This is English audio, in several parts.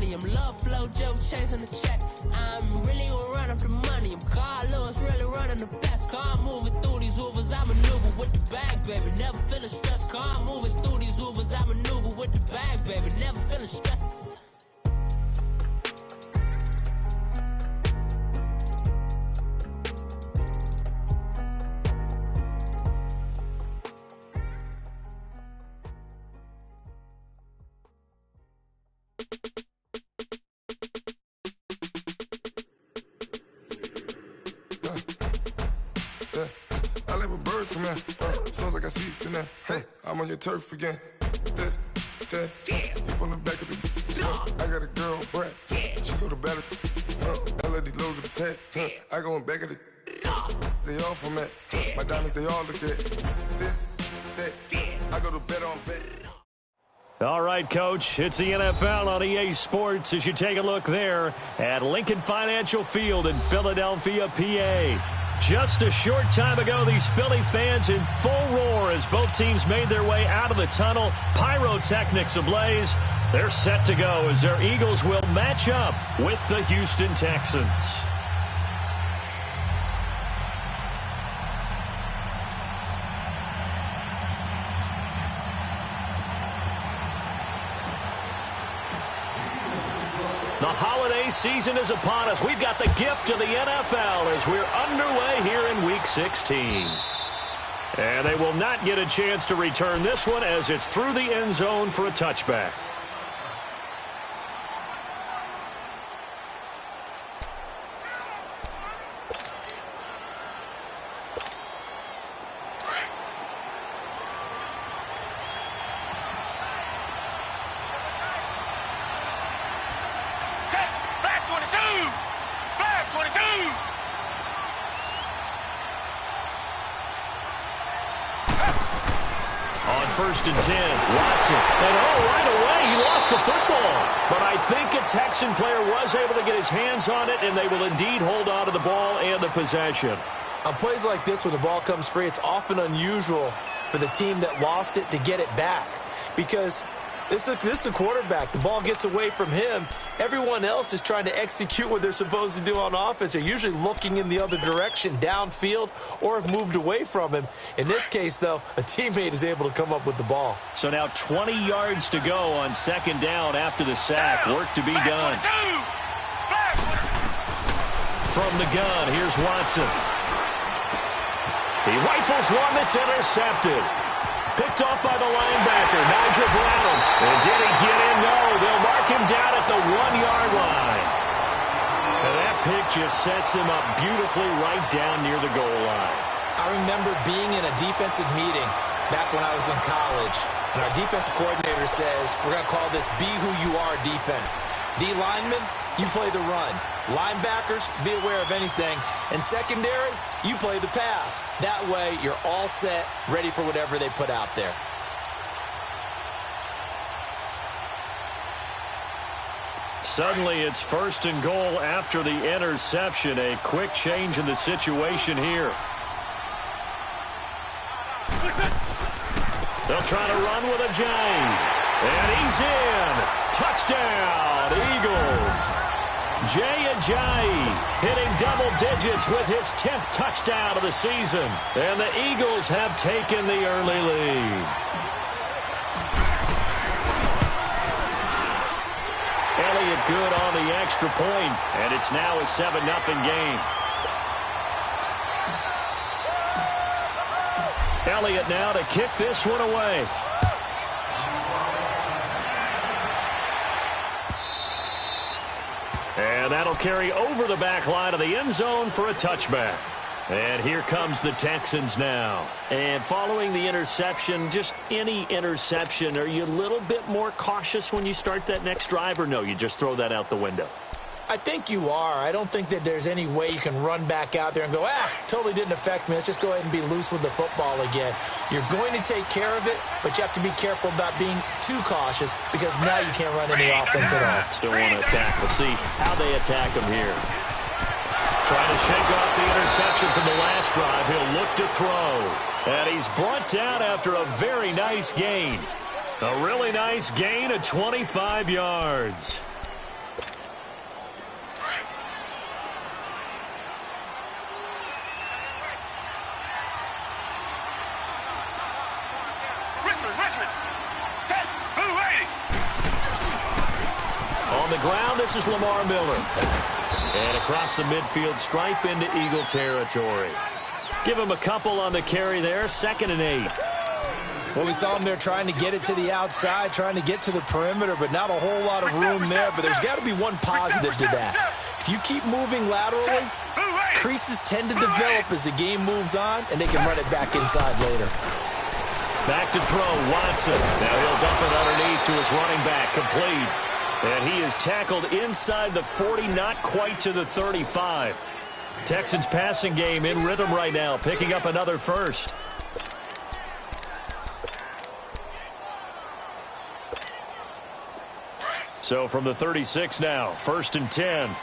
money. I'm love flow, Joe chasing the check. I'm really gonna run up the money. I'm Carl Lewis, really running the best. Car moving through these Ubers, I maneuver with the bag, baby. Never feeling stressed. Car moving through these Ubers, I maneuver with the bag, baby. Never feeling stressed. Come in, sounds like I see seats in there. Hey, I'm on your turf again. This, that, you from the back of the. I got a girl, Brad. She go to battle. I let these load to the tag. I go in back of the. They all from that. My diamonds, they all look at. This, that, I go to bed on bed. All right, Coach, it's the NFL on EA Sports as you take a look there at Lincoln Financial Field in Philadelphia, PA. Just a short time ago, these Philly fans in full roar as both teams made their way out of the tunnel. Pyrotechnics ablaze. They're set to go as their Eagles will match up with the Houston Texans. The holiday season is upon us. We've got the gift of the NFL as we're underway here in Week 16. And they will not get a chance to return this one as it's through the end zone for a touchback. First and 10, Watson, and right away he lost the football. But I think a Texan player was able to get his hands on it, and they will indeed hold on to the ball and the possession. On plays like this, when the ball comes free, it's often unusual for the team that lost it to get it back. Because this is the quarterback. The ball gets away from him. Everyone else is trying to execute what they're supposed to do on offense. They're usually looking in the other direction, downfield, or have moved away from him. In this case, though, a teammate is able to come up with the ball. So now 20 yards to go on second down after the sack. Work to be done. From the gun, here's Watson. He rifles one that's intercepted. Picked off by the linebacker, Nigel Brown. And did he get in? No, they'll mark him down at the 1-yard line. And that pick just sets him up beautifully right down near the goal line. I remember being in a defensive meeting back when I was in college, and our defensive coordinator says, we're going to call this Be Who You Are defense. D linemen, you play the run. Linebackers, be aware of anything. And secondary, you play the pass. That way, you're all set, ready for whatever they put out there. Suddenly, it's first and goal after the interception. A quick change in the situation here. They'll try to run with a Jay. And he's in. Touchdown, Eagles. Jay Ajayi hitting double digits with his 10th touchdown of the season. And the Eagles have taken the early lead. Elliott good on the extra point, and it's now a 7-0 game. Elliott now to kick this one away. And that'll carry over the back line of the end zone for a touchback. And here comes the Texans now. And following the interception, just any interception, are you a little bit more cautious when you start that next drive, or no, you just throw that out the window? I think you are. I don't think that there's any way you can run back out there and go, totally didn't affect me. Let's just go ahead and be loose with the football again. You're going to take care of it, but you have to be careful about being too cautious because now you can't run any offense at all. Still want to attack. We'll see how they attack him here. Trying to shake off the interception from the last drive. He'll look to throw. And he's brought down after a very nice gain. A really nice gain of 25 yards. On the ground, this is Lamar Miller. And across the midfield stripe into Eagle territory. Give him a couple on the carry there, 2nd and 8. Well, we saw him there trying to get it to the outside, trying to get to the perimeter, but not a whole lot of room there. But there's got to be one positive to that. If you keep moving laterally, creases tend to develop as the game moves on, and they can run it back inside later. Back to throw, Watson. Now he'll dump it underneath to his running back, complete. And he is tackled inside the 40, not quite to the 35. Texans passing game in rhythm right now, picking up another first. So from the 36 now, 1st and 10.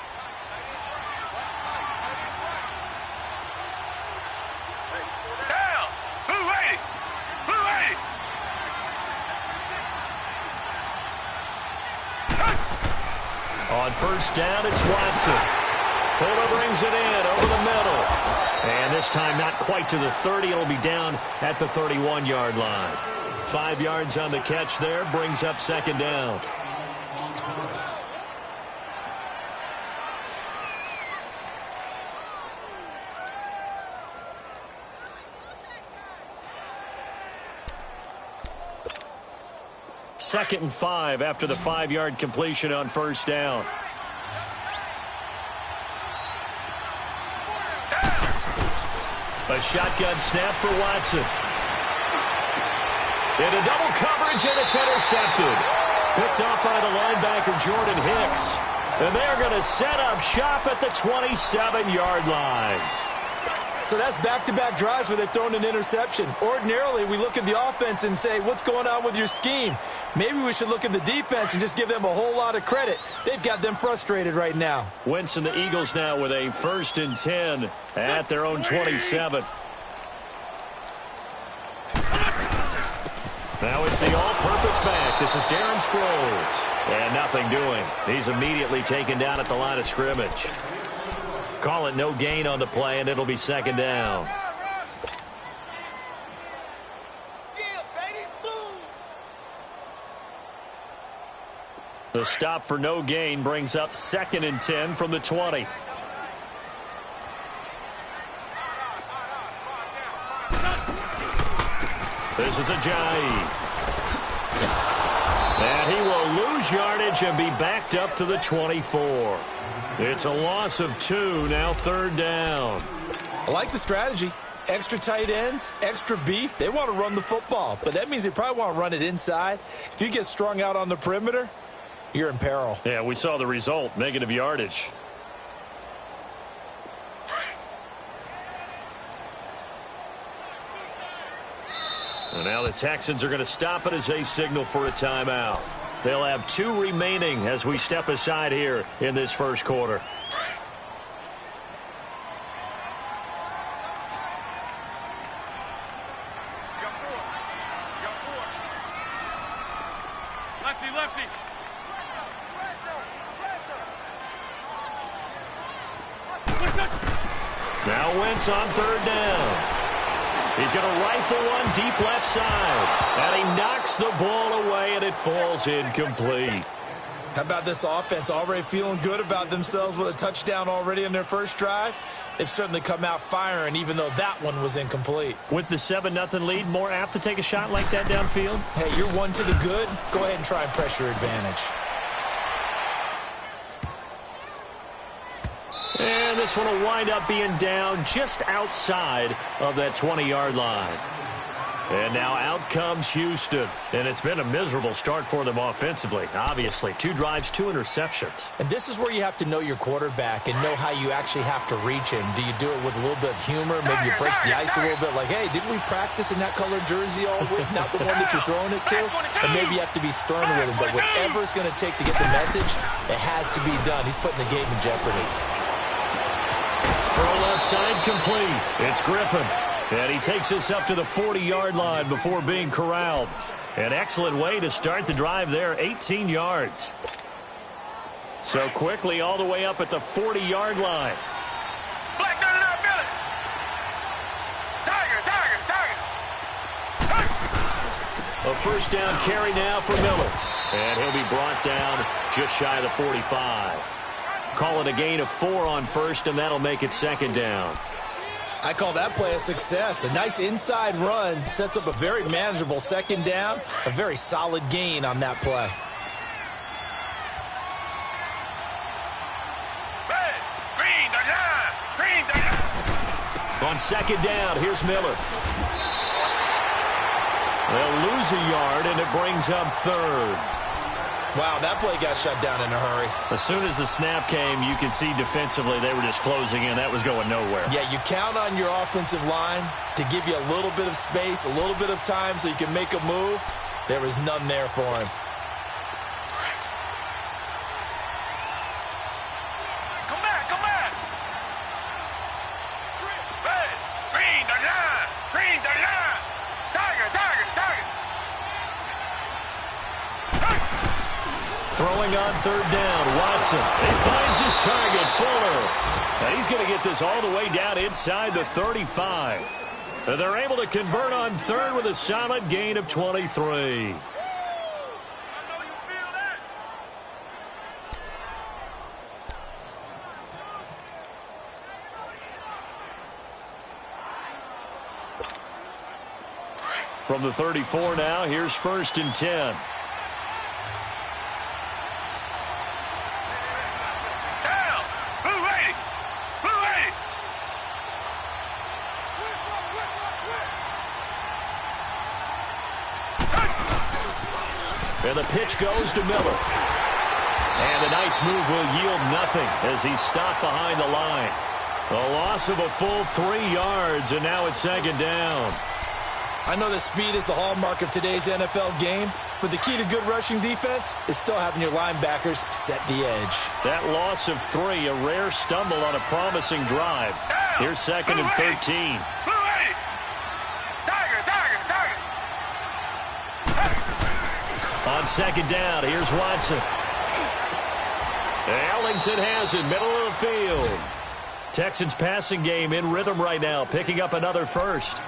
On 1st down, it's Watson. Fuller brings it in over the middle. And this time not quite to the 30. It'll be down at the 31-yard line. 5 yards on the catch there, brings up 2nd down. Second and 5 after the 5-yard completion on 1st down. A shotgun snap for Watson. Into double coverage, and it's intercepted. Picked off by the linebacker, Jordan Hicks. And they're going to set up shop at the 27-yard line. So that's back-to-back drives where they've thrown an interception. Ordinarily, we look at the offense and say, what's going on with your scheme? Maybe we should look at the defense and just give them a whole lot of credit. They've got them frustrated right now. Wentz and the Eagles now with a 1st and 10 at their own 27. Now it's the all-purpose back. This is Darren Sproles. And nothing doing. He's immediately taken down at the line of scrimmage. Call it no gain on the play, and it'll be 2nd down. The stop for no gain brings up 2nd and 10 from the 20. This is Ajayi. And he will lose yardage and be backed up to the 24. It's a loss of 2, now 3rd down. I like the strategy. Extra tight ends, extra beef. They want to run the football, but that means they probably want to run it inside. If you get strung out on the perimeter, you're in peril. Yeah, we saw the result, negative yardage. And now the Texans are going to stop it as they signal for a timeout. They'll have 2 remaining as we step aside here in this 1st quarter. Lefty. Now Wentz on 3rd down. He's going to rifle one deep left side. And he knocks the ball away, and it falls incomplete. How about this offense already feeling good about themselves with a touchdown already in their 1st drive? They've certainly come out firing, even though that one was incomplete. With the 7-0 lead, more apt to take a shot like that downfield? Hey, you're 1 to the good. Go ahead and try and press your advantage. And this one will wind up being down just outside of that 20-yard line. And now out comes Houston. And it's been a miserable start for them offensively. Obviously, 2 drives, 2 interceptions. And this is where you have to know your quarterback and know how you actually have to reach him. Do you do it with a little bit of humor? Maybe you break the ice a little bit like, hey, didn't we practice in that colored jersey all week? Not the one that you're throwing it to? And maybe you have to be stern with him. But whatever it's going to take to get the message, it has to be done. He's putting the game in jeopardy. Throw left side complete. It's Griffin. And he takes us up to the 40-yard line before being corralled. An excellent way to start the drive there, 18 yards. So quickly all the way up at the 40-yard line. Black, Billy. Tiger. A 1st down carry now for Miller. And he'll be brought down just shy of the 45. Call it a gain of 4 on first, and that'll make it second down. I call that play a success. A nice inside run sets up a very manageable second down. A very solid gain on that play. On second down, here's Miller. They'll lose a yard, and it brings up third. Wow, that play got shut down in a hurry. As soon as the snap came, you could see defensively they were just closing in. That was going nowhere. Yeah, you count on your offensive line to give you a little bit of space, a little bit of time so you can make a move. There was none there for him. Come back, come back. Hey, green the line, green the line. Tiger, tiger, tiger. Throwing on third down, Watson. He finds his target, Fuller. And he's going to get this all the way down inside the 35. And they're able to convert on third with a solid gain of 23. From the 34 now, here's first and 10. And the pitch goes to Miller. And a nice move will yield nothing as he's stopped behind the line. A loss of a full 3 yards, and now it's second down. I know that speed is the hallmark of today's NFL game, but the key to good rushing defense is still having your linebackers set the edge. That loss of 3, a rare stumble on a promising drive. Here's second and 13. On second down, here's Watson. Ellington has it, middle of the field. Texans passing game in rhythm right now, picking up another first.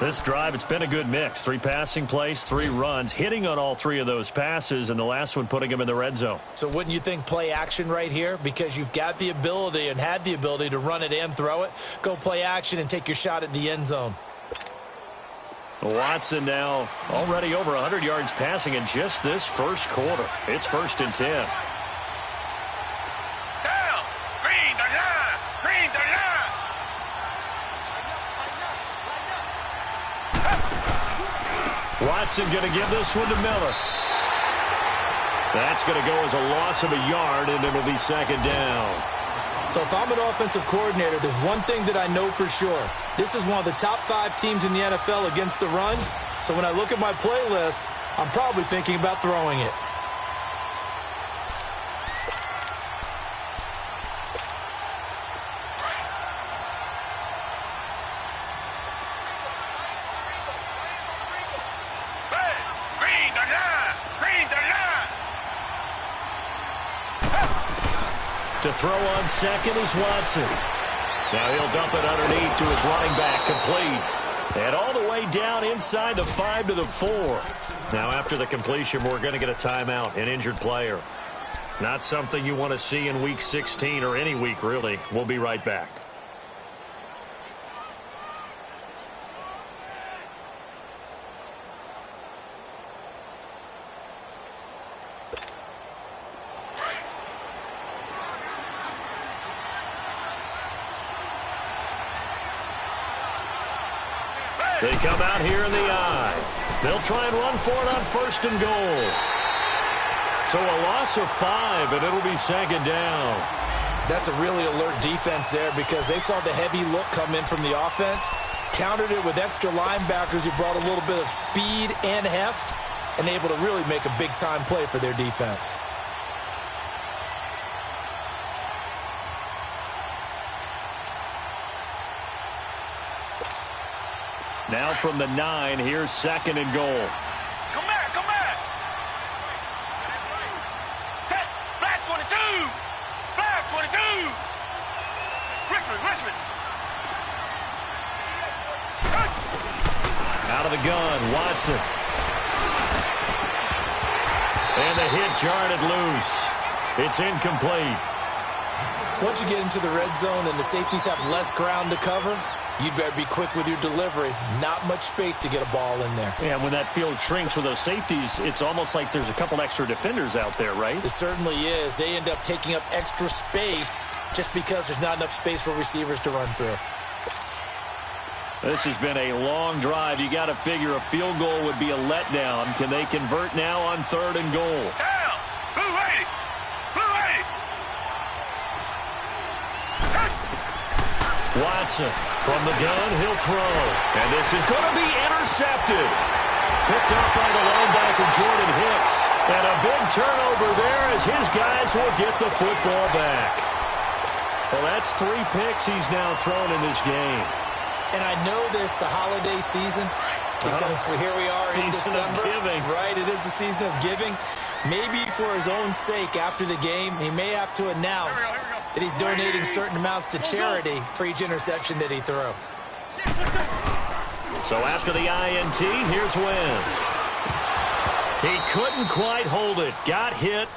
This drive, it's been a good mix. 3 passing plays, 3 runs, hitting on all 3 of those passes, and the last one putting him in the red zone. So wouldn't you think play action right here? Because you've got the ability and had the ability to run it and throw it. Go play action and take your shot at the end zone. Watson now already over 100 yards passing in just this first quarter. It's first and 10. Down! Green the line! Green the line! Watson going to give this one to Miller. That's going to go as a loss of a yard, and it'll be second down. So if I'm an offensive coordinator, there's one thing that I know for sure. This is one of the top 5 teams in the NFL against the run. So when I look at my playlist, I'm probably thinking about throwing it. To throw on second is Watson. Now he'll dump it underneath to his running back, complete. And all the way down inside the 5 to the 4. Now after the completion, we're going to get a timeout, an injured player. Not something you want to see in Week 16 or any week, really. We'll be right back. They come out here in the eye. They'll try and run for it on first and goal. So a loss of 5, and it'll be second down. That's a really alert defense there because they saw the heavy look come in from the offense, countered it with extra linebackers who brought a little bit of speed and heft, and able to really make a big-time play for their defense. Now from the 9, here's second and goal. Come back, come back. Set, black 22. Black 22. Richmond. Out of the gun, Watson. And the hit jarred it loose. It's incomplete. Once you get into the red zone and the safeties have less ground to cover, you'd better be quick with your delivery. Not much space to get a ball in there. And when that field shrinks with those safeties, it's almost like there's a couple extra defenders out there, right? It certainly is. They end up taking up extra space just because there's not enough space for receivers to run through. This has been a long drive. You got to figure a field goal would be a letdown. Can they convert now on 3rd and goal? Down! Blue 80! Blue 80! Watson from the gun, he'll throw. And this is going to be intercepted. Picked up by the linebacker, Jordan Hicks. And a big turnover there as his guys will get the football back. Well, that's 3 picks he's now thrown in this game. And I know this, the holiday season, because here we are in December. Right, it is the season of giving. Maybe for his own sake after the game, he may have to announce that he's donating certain amounts to charity for each interception that he threw. So after the INT, here's Wentz. He couldn't quite hold it. Got hit.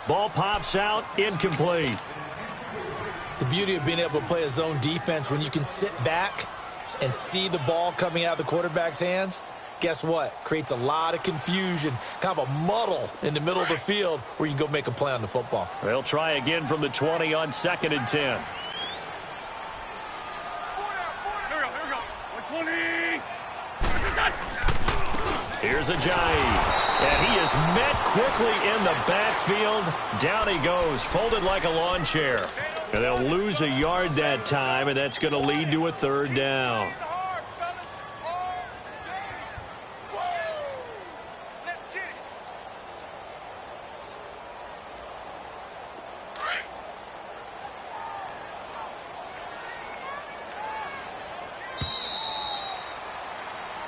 Ball pops out. Incomplete. The beauty of being able to play a zone defense when you can sit back and see the ball coming out of the quarterback's hands, guess what? Creates a lot of confusion, kind of a muddle in the middle of the field where you can go make a play on the football. They'll try again from the 20 on 2nd and 10. Here we go. 120! Here's Ajayi. And he is met quickly in the backfield. Down he goes, folded like a lawn chair. And they'll lose a yard that time, and that's going to lead to a 3rd down.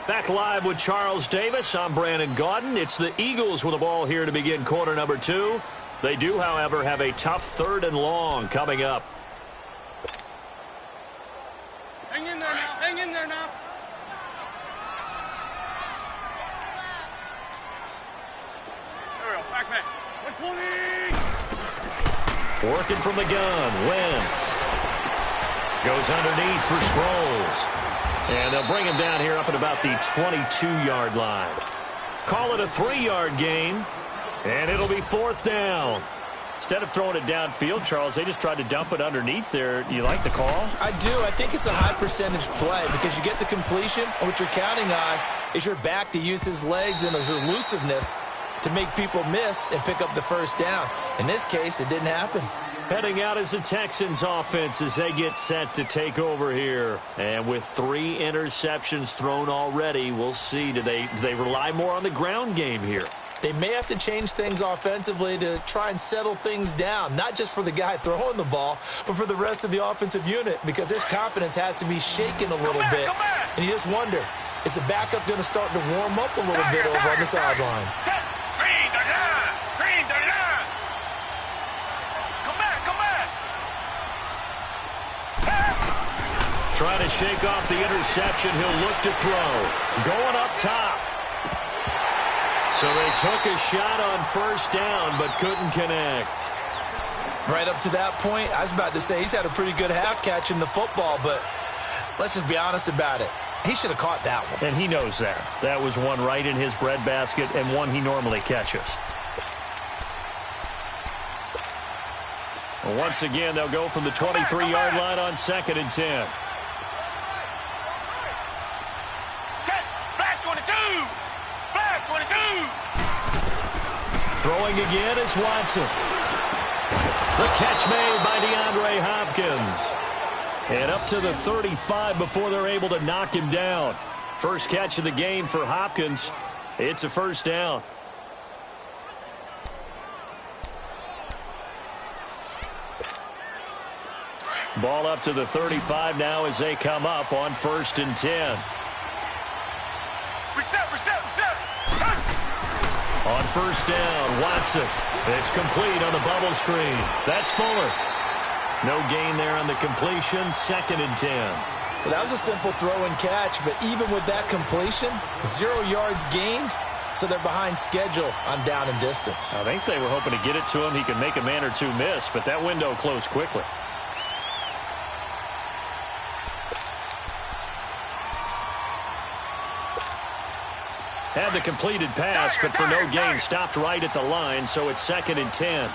Back live with Charles Davis. I'm Brandon Gaudin. It's the Eagles with the ball here to begin quarter number 2. They do, however, have a tough 3rd and long coming up. Hang in there now. Hang in there now. There we go. Back. 120! Working from the gun. Wentz goes underneath for Sproles. And they'll bring him down here up at about the 22-yard line. Call it a 3-yard gain. And it'll be 4th down. Instead of throwing it downfield, Charles, they just tried to dump it underneath there. Do you like the call? I do. I think it's a high percentage play because you get the completion. And what you're counting on is your back to use his legs and his elusiveness to make people miss and pick up the 1st down. In this case, it didn't happen. Heading out is the Texans offense as they get set to take over here. And with 3 interceptions thrown already, we'll see. Do they rely more on the ground game here? They may have to change things offensively to try and settle things down, not just for the guy throwing the ball, but for the rest of the offensive unit, because their confidence has to be shaken a little bit. And you just wonder, is the backup going to start to warm up a little bit over on the sideline? Green the line! Green the line! Come back! Trying to shake off the interception. He'll look to throw. Going up top. So they took a shot on 1st down, but couldn't connect. Right up to that point, I was about to say he's had a pretty good half catching the football, but let's just be honest about it. He should have caught that one. And he knows that. That was one right in his breadbasket and one he normally catches. Well, once again, they'll go from the 23-yard line on 2nd and 10. Black 22! Black 22! Throwing again is Watson. The catch made by DeAndre Hopkins. And up to the 35 before they're able to knock him down. First catch of the game for Hopkins. It's a 1st down. Ball up to the 35 now as they come up on 1st and 10. Reset! On 1st down, Watson. It's complete on the bubble screen. That's Fuller. No gain there on the completion. 2nd and 10. Well, that was a simple throw and catch, but even with that completion, 0 yards gained, so they're behind schedule on down and distance. I think they were hoping to get it to him. He could make a man or two miss, but that window closed quickly. Had the completed pass, but for no gain, stopped right at the line, so it's 2nd and 10.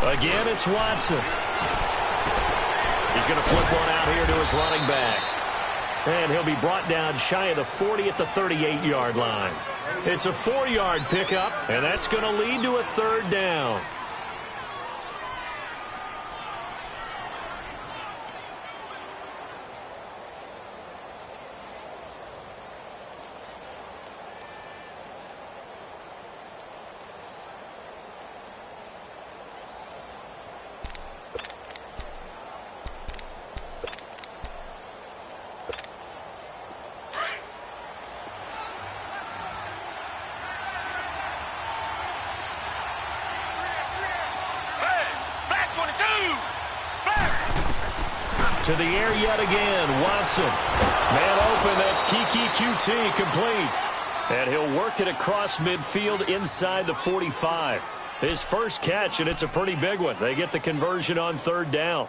Again, it's Watson. He's going to flip one out here to his running back. And he'll be brought down shy of the 40 at the 38-yard line. It's a 4-yard pickup, and that's going to lead to a 3rd down. To the air yet again, Watson. Man open, that's Kiki QT complete. And he'll work it across midfield inside the 45. His first catch, and it's a pretty big one. They get the conversion on 3rd down.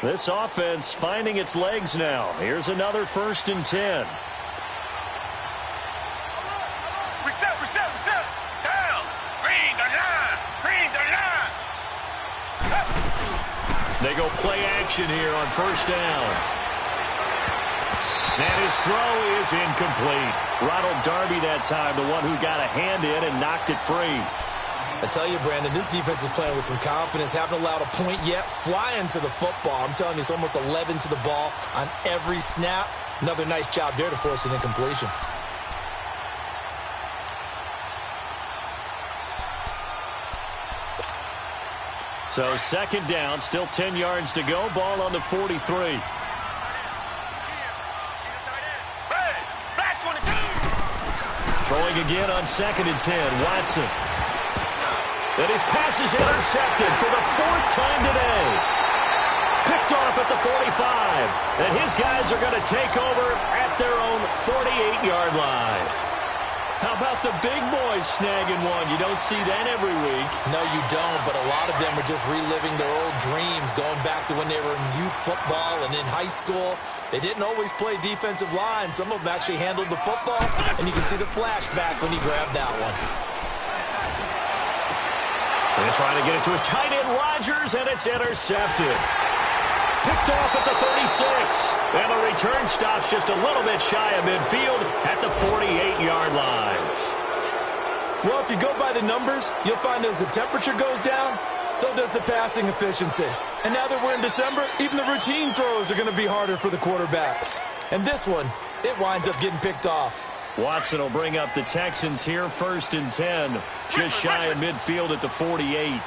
This offense finding its legs now. Here's another 1st and 10. They go play action here on 1st down. And his throw is incomplete. Ronald Darby that time, the one who got a hand in and knocked it free. I tell you, Brandon, this defense is playing with some confidence. Haven't allowed a point yet. Flying to the football. I'm telling you, it's almost 11 to the ball on every snap. Another nice job there to force an incompletion. So 2nd down, still 10 yards to go. Ball on the 43. Throwing again on 2nd and 10. Watson. And his pass is intercepted for the 4th time today. Picked off at the 45. And his guys are going to take over at their own 48-yard line. How about the big boys snagging one? You don't see that every week. No, you don't, but a lot of them are just reliving their old dreams, going back to when they were in youth football and in high school. They didn't always play defensive line. Some of them actually handled the football, and you can see the flashback when he grabbed that one. They're trying to get it to his tight end, Rodgers, and it's intercepted. Picked off at the 36. And the return stops just a little bit shy of midfield at the 48-yard line. Well, if you go by the numbers, you'll find as the temperature goes down, so does the passing efficiency. And now that we're in December, even the routine throws are going to be harder for the quarterbacks. And this one, it winds up getting picked off. Watson will bring up the Texans here, 1st and 10. Just shy of midfield at the 48.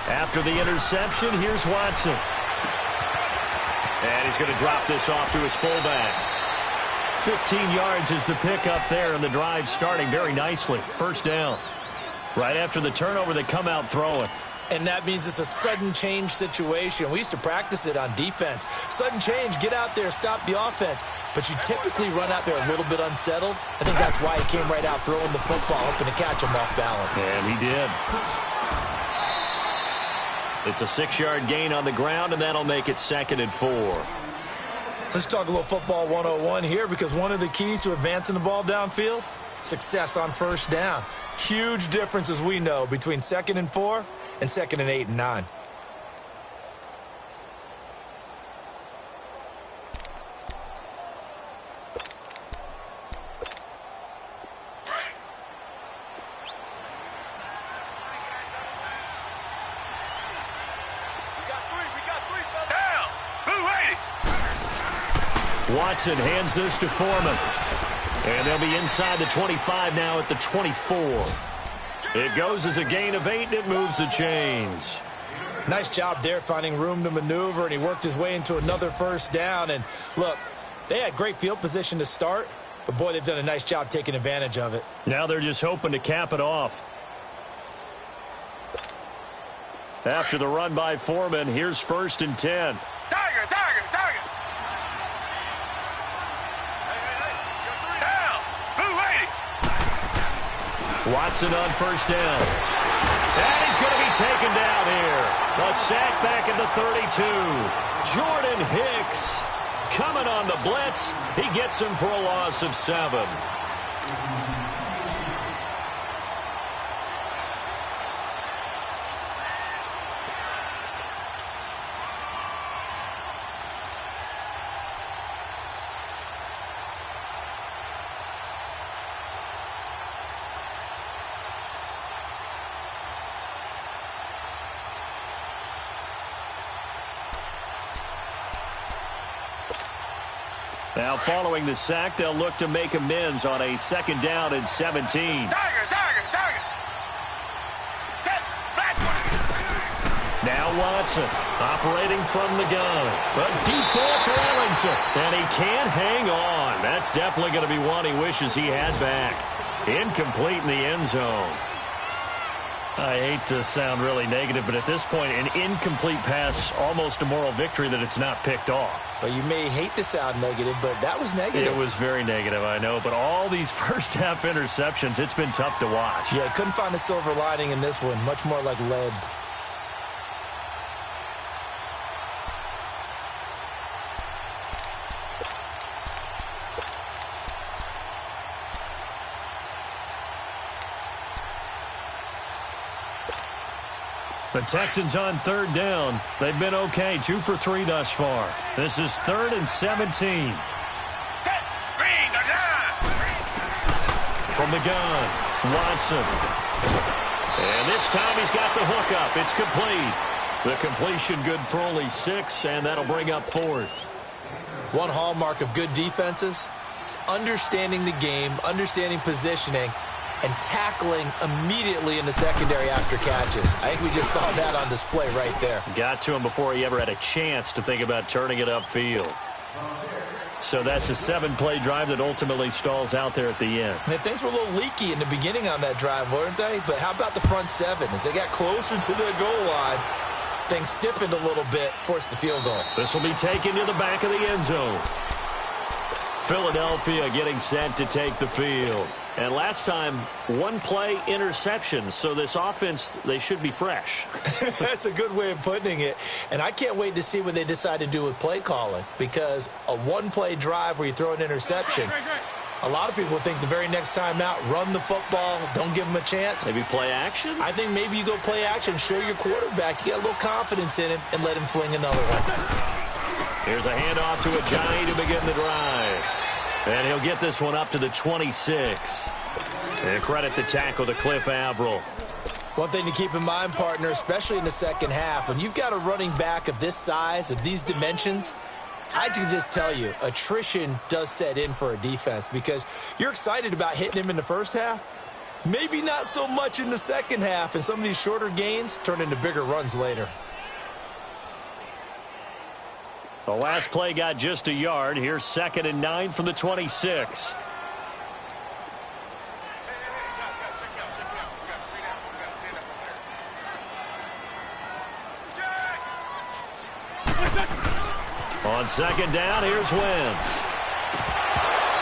After the interception, here's Watson. And he's going to drop this off to his fullback. 15 yards is the pickup there, and the drive starting very nicely. 1st down. Right after the turnover, they come out throwing. And that means it's a sudden change situation. We used to practice it on defense. Sudden change, get out there, stop the offense. But you typically run out there a little bit unsettled. I think that's why he came right out throwing the football, hoping to catch him off balance. And he did. It's a 6-yard gain on the ground, and that'll make it 2nd and 4. Let's talk a little football 101 here, because one of the keys to advancing the ball downfield, success on 1st down. Huge difference, as we know, between 2nd and 4 and 2nd and 8 and 9. Watson hands this to Foreman. And they'll be inside the 25 now at the 24. It goes as a gain of 8, and it moves the chains. Nice job there finding room to maneuver, and he worked his way into another 1st down. And look, they had great field position to start, but boy, they've done a nice job taking advantage of it. Now they're just hoping to cap it off. After the run by Foreman, here's 1st and 10. Tiger. Down. Blue 80. Watson on 1st down. And he's going to be taken down here. A sack back at the 32. Jordan Hicks coming on the blitz. He gets him for a loss of 7. Now following the sack, they'll look to make amends on a 2nd down and 17. Tiger. Now Watson operating from the gun. A deep ball for Ellington. And he can't hang on. That's definitely going to be one he wishes he had back. Incomplete in the end zone. I hate to sound really negative, but at this point, an incomplete pass, almost a moral victory that it's not picked off. Well, you may hate to sound negative, but that was negative. It was very negative, I know. But all these first-half interceptions, it's been tough to watch. Yeah, couldn't find a silver lining in this one. Much more like lead. The Texans on 3rd down. They've been okay, 2 for 3 thus far. This is 3rd and 17. From the gun, Watson. And this time he's got the hook up. It's complete. The completion good for only 6, and that'll bring up 4th. One hallmark of good defenses is understanding the game, understanding positioning, and tackling immediately in the secondary after catches. I think we just saw that on display right there. Got to him before he ever had a chance to think about turning it upfield. So that's a 7-play drive that ultimately stalls out there at the end. And things were a little leaky in the beginning on that drive, weren't they? But how about the front 7? As they got closer to the goal line, things stiffened a little bit, forced the field goal. This will be taken to the back of the end zone. Philadelphia getting set to take the field. And last time, 1-play interception. So this offense, they should be fresh. That's a good way of putting it. And I can't wait to see what they decide to do with play calling. Because a 1-play drive where you throw an interception, a lot of people think the very next time out, run the football, don't give them a chance. Maybe play action? I think maybe you go play action, show your quarterback, you got a little confidence in him, and let him fling another one. Here's a handoff to Ajayi to begin the drive. And he'll get this one up to the 26. And credit the tackle to Cliff Averill. One thing to keep in mind, partner, especially in the second half, when you've got a running back of this size, of these dimensions, I can just tell you, attrition does set in for a defense because you're excited about hitting him in the first half. Maybe not so much in the second half, and some of these shorter gains turn into bigger runs later. The last play got just a yard. Here's 2nd and 9 from the 26. On 2nd down, here's Wentz.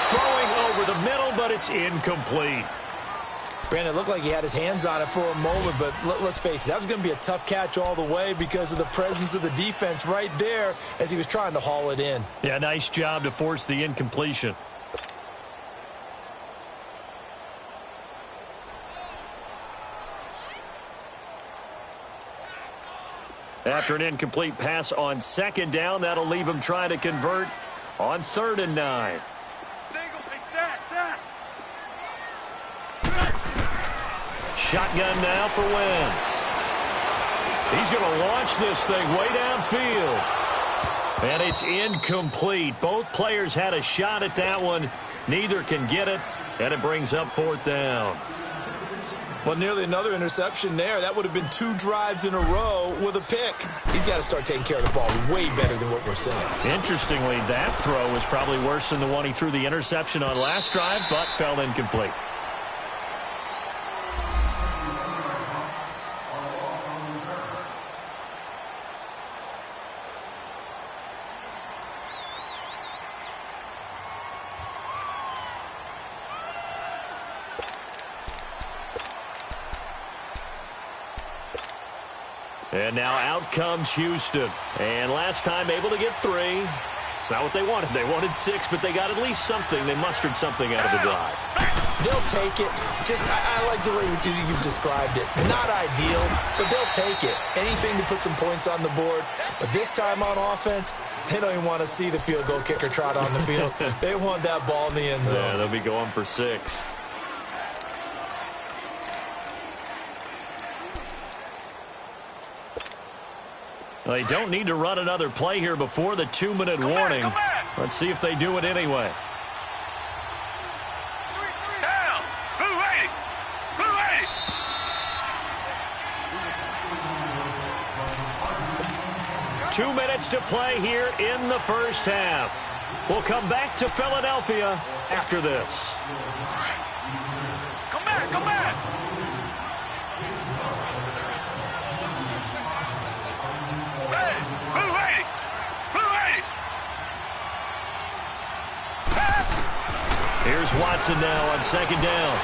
Throwing over the middle, but it's incomplete. Brandon, it looked like he had his hands on it for a moment, but let's face it, that was going to be a tough catch all the way because of the presence of the defense right there as he was trying to haul it in. Yeah, nice job to force the incompletion. After an incomplete pass on 2nd down, that'll leave him trying to convert on 3rd and 9. Shotgun now for Wentz. He's going to launch this thing way downfield. And it's incomplete. Both players had a shot at that one. Neither can get it, and it brings up 4th down. Well, nearly another interception there. That would have been 2 drives in a row with a pick. He's got to start taking care of the ball way better than what we're seeing. Interestingly, that throw was probably worse than the one he threw the interception on last drive, but fell incomplete. And now out comes Houston. And last time able to get 3. It's not what they wanted. They wanted 6, but they got at least something. They mustered something out of the drive. They'll take it. I like the way you've described it. Not ideal, but they'll take it. Anything to put some points on the board. But this time on offense, they don't even want to see the field goal kicker trot on the field. They want that ball in the end zone. Yeah, they'll be going for 6. They don't need to run another play here before the 2-minute warning. Let's see if they do it anyway. Down. Blue 80. Blue 80. 2 minutes to play here in the first half. We'll come back to Philadelphia after this. Come back, come back. Hey, Blue 80. Blue 80. Here's Watson now on 2nd down.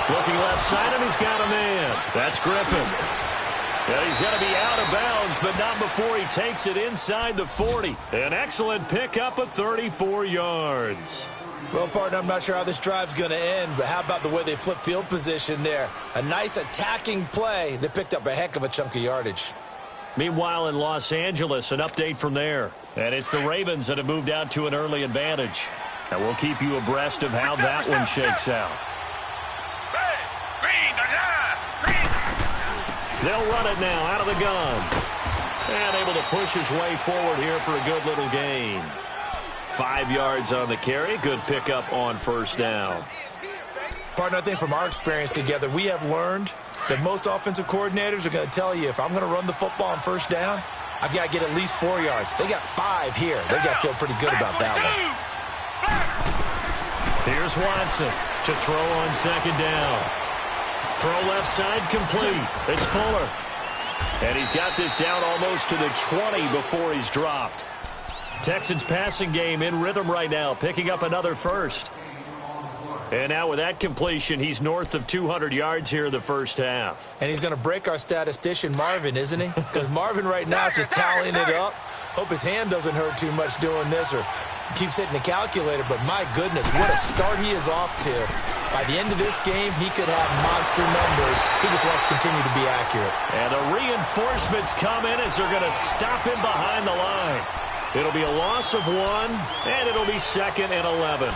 Looking left side, and he's got a man. That's Griffin. Yeah, he's got to be out of bounds, but not before he takes it inside the 40. An excellent pickup of 34 yards. Well, partner, I'm not sure how this drive's going to end, but how about the way they flip field position there? A nice attacking play that picked up a heck of a chunk of yardage. Meanwhile, in Los Angeles, an update from there. And it's the Ravens that have moved out to an early advantage. And we'll keep you abreast of how that one shakes out. Hey, green the line. Green. They'll run it now out of the gun. And able to push his way forward here for a good little gain. 5 yards on the carry. Good pickup on 1st down. Partner, I think from our experience together, we have learned that most offensive coordinators are going to tell you if I'm going to run the football on 1st down, I've got to get at least 4 yards. They got 5 here. They got to feel pretty good about that one. Here's Watson to throw on 2nd down. Throw left side complete. It's Fuller. And he's got this down almost to the 20 before he's dropped. Texans passing game in rhythm right now, picking up another first. And now with that completion, he's north of 200 yards here in the first half. And he's going to break our statistician, Marvin, isn't he? Because Marvin right now is just tallying it up. Hope his hand doesn't hurt too much doing this or keeps hitting the calculator. But my goodness, what a start he is off to. By the end of this game, he could have monster numbers. He just wants to continue to be accurate. And the reinforcements come in as they're going to stop him behind the line. It'll be a loss of 1, and it'll be 2nd and 11.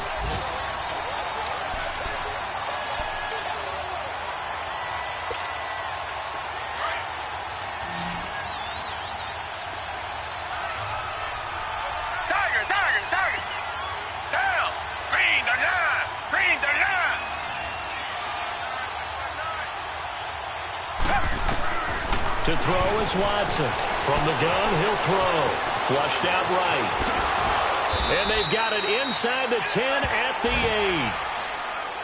To throw is Watson. From the gun, he'll throw. Flushed out right. And they've got it inside the 10 at the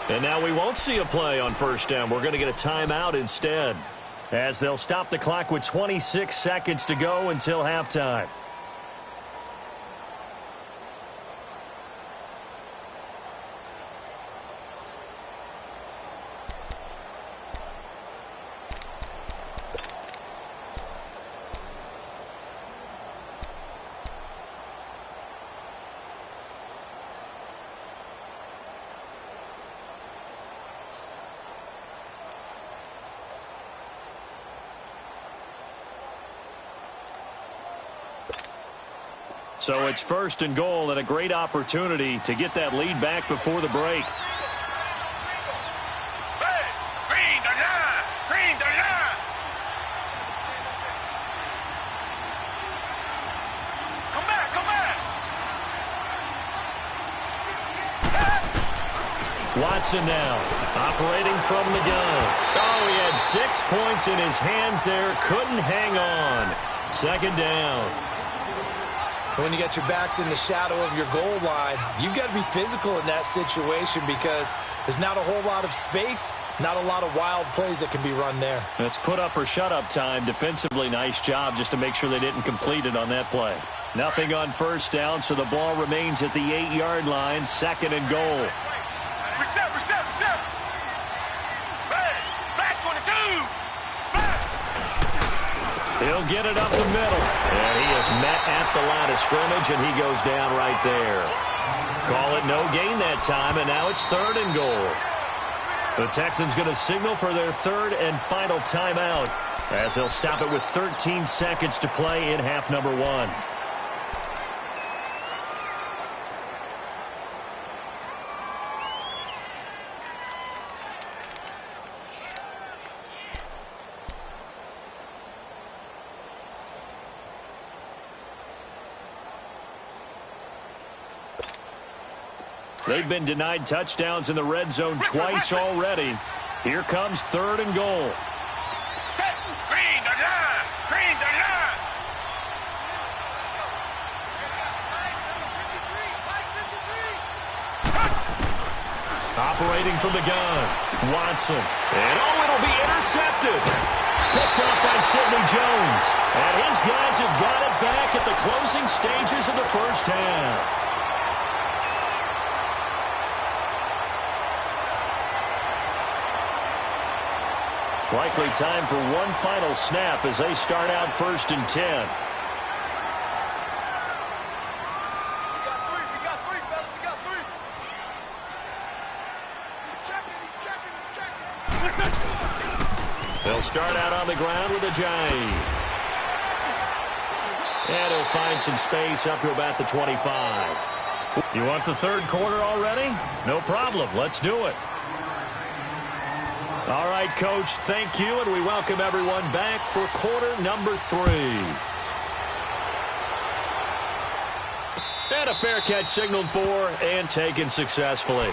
8. And now we won't see a play on 1st down. We're going to get a timeout instead, as they'll stop the clock with 26 seconds to go until halftime. So it's 1st and goal, and a great opportunity to get that lead back before the break. Hey, green the line. Green the line. Come back, come back. Watson now, operating from the gun. Oh, he had 6 points in his hands there. Couldn't hang on. 2nd down. When you got your backs in the shadow of your goal line, you've got to be physical in that situation because there's not a whole lot of space, not a lot of wild plays that can be run there. It's put up or shut up time. Defensively, nice job just to make sure they didn't complete it on that play. Nothing on 1st down, so the ball remains at the 8-yard line, 2nd and goal. Reset. Hey, back 22. Back. He'll get it up the middle. And he is met at the line of scrimmage, and he goes down right there. Call it no gain that time, and now it's 3rd and goal. The Texans going to signal for their 3rd and final timeout, as they'll stop it with 13 seconds to play in half number 1. They've been denied touchdowns in the red zone twice already. Here comes 3rd and goal. Green the line! Green the line! Operating from the gun, Watson. And it'll be intercepted. Picked up by Sidney Jones. And his guys have got it back at the closing stages of the first half. Likely time for one final snap as they start out 1st and 10. We got three, fellas. We got three. He's checking. They'll start out on the ground with a jive. And he'll find some space up to about the 25. You want the 3rd quarter already? No problem. Let's do it. All right, Coach, thank you, and we welcome everyone back for quarter number 3. And a fair catch signaled for and taken successfully.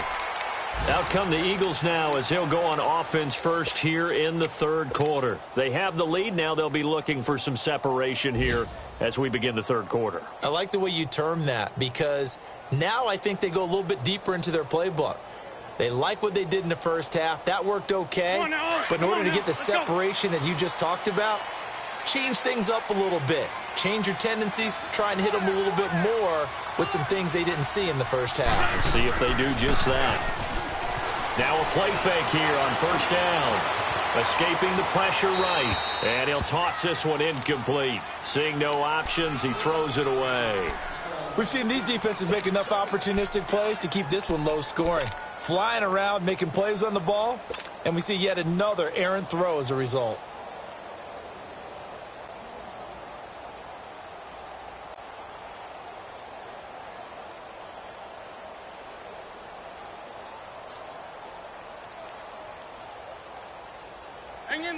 Out come the Eagles now as they'll go on offense first here in the 3rd quarter. They have the lead. Now they'll be looking for some separation here as we begin the 3rd quarter. I like the way you term that, because now I think they go a little bit deeper into their playbook. They like what they did in the first half. That worked okay. But in order to get the separation that you just talked about, change things up a little bit. Change your tendencies. Try and hit them a little bit more with some things they didn't see in the first half. Let's see if they do just that. Now a play fake here on 1st down. Escaping the pressure right. And he'll toss this one incomplete. Seeing no options, he throws it away. We've seen these defenses make enough opportunistic plays to keep this one low scoring. Flying around, making plays on the ball, and we see yet another errant throw as a result.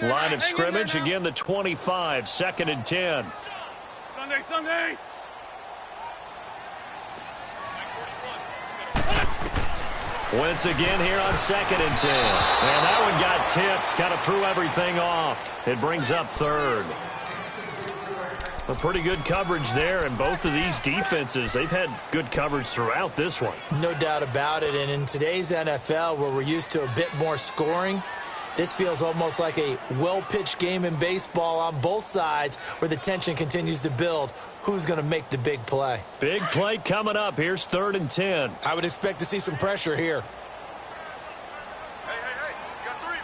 Line of scrimmage, again the 25, 2nd and 10. Sunday. Wentz again here on 2nd and 10. And that one got tipped, kind of threw everything off. It brings up 3rd. A pretty good coverage there, and both of these defenses, they've had good coverage throughout this one. No doubt about it, and in today's NFL, where we're used to a bit more scoring, this feels almost like a well-pitched game in baseball on both sides where the tension continues to build. Who's going to make the big play? Big play coming up. Here's 3rd and 10. I would expect to see some pressure here. Hey. We got three.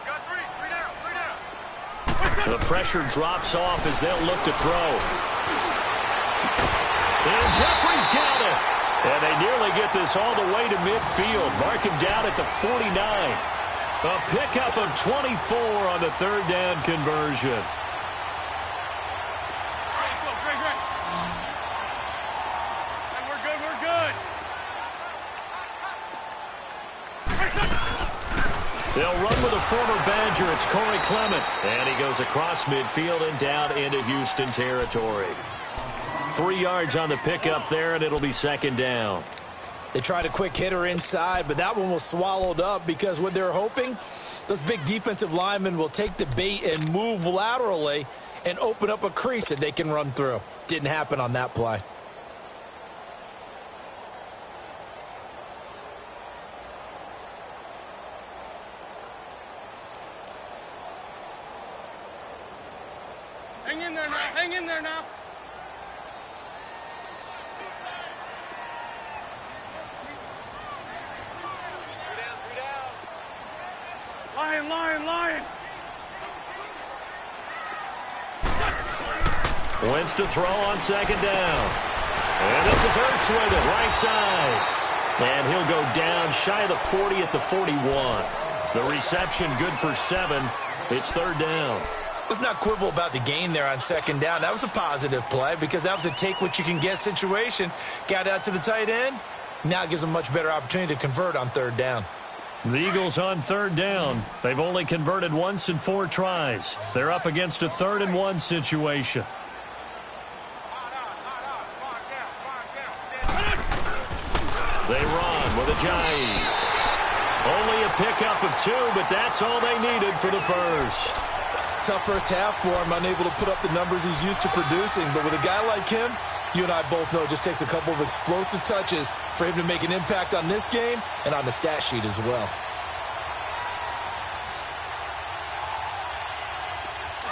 Three down. The pressure drops off as they'll look to throw. And Jeffrey's got it. And they nearly get this all the way to midfield. Mark him down at the 49. A pickup of 24 on the 3rd down conversion. Great. Hey, we're good. They'll run with a former Badger. It's Corey Clement. And he goes across midfield and down into Houston territory. 3 yards on the pickup there, and it'll be 2nd down. They tried a quick hitter inside, but that one was swallowed up because what they're hoping, those big defensive linemen will take the bait and move laterally and open up a crease that they can run through. Didn't happen on that play. Hang in there now. Lion. Wentz to throw on second down. And this is Ertz with it, right side. And he'll go down shy of the 40 at the 41. The reception good for 7. It's third down. Let's not quibble about the gain there on second down. That was a positive play because that was a take-what-you-can-get situation. Got out to the tight end. Now it gives them a much better opportunity to convert on third down. The Eagles on third down. They've only converted once in 4 tries. They're up against a 3rd-and-1 situation. They run with Ajayi. Only a pickup of 2, but that's all they needed for the first. Tough first half for him, unable to put up the numbers he's used to producing. But with a guy like him, you and I both know it just takes a couple of explosive touches for him to make an impact on this game and on the stat sheet as well.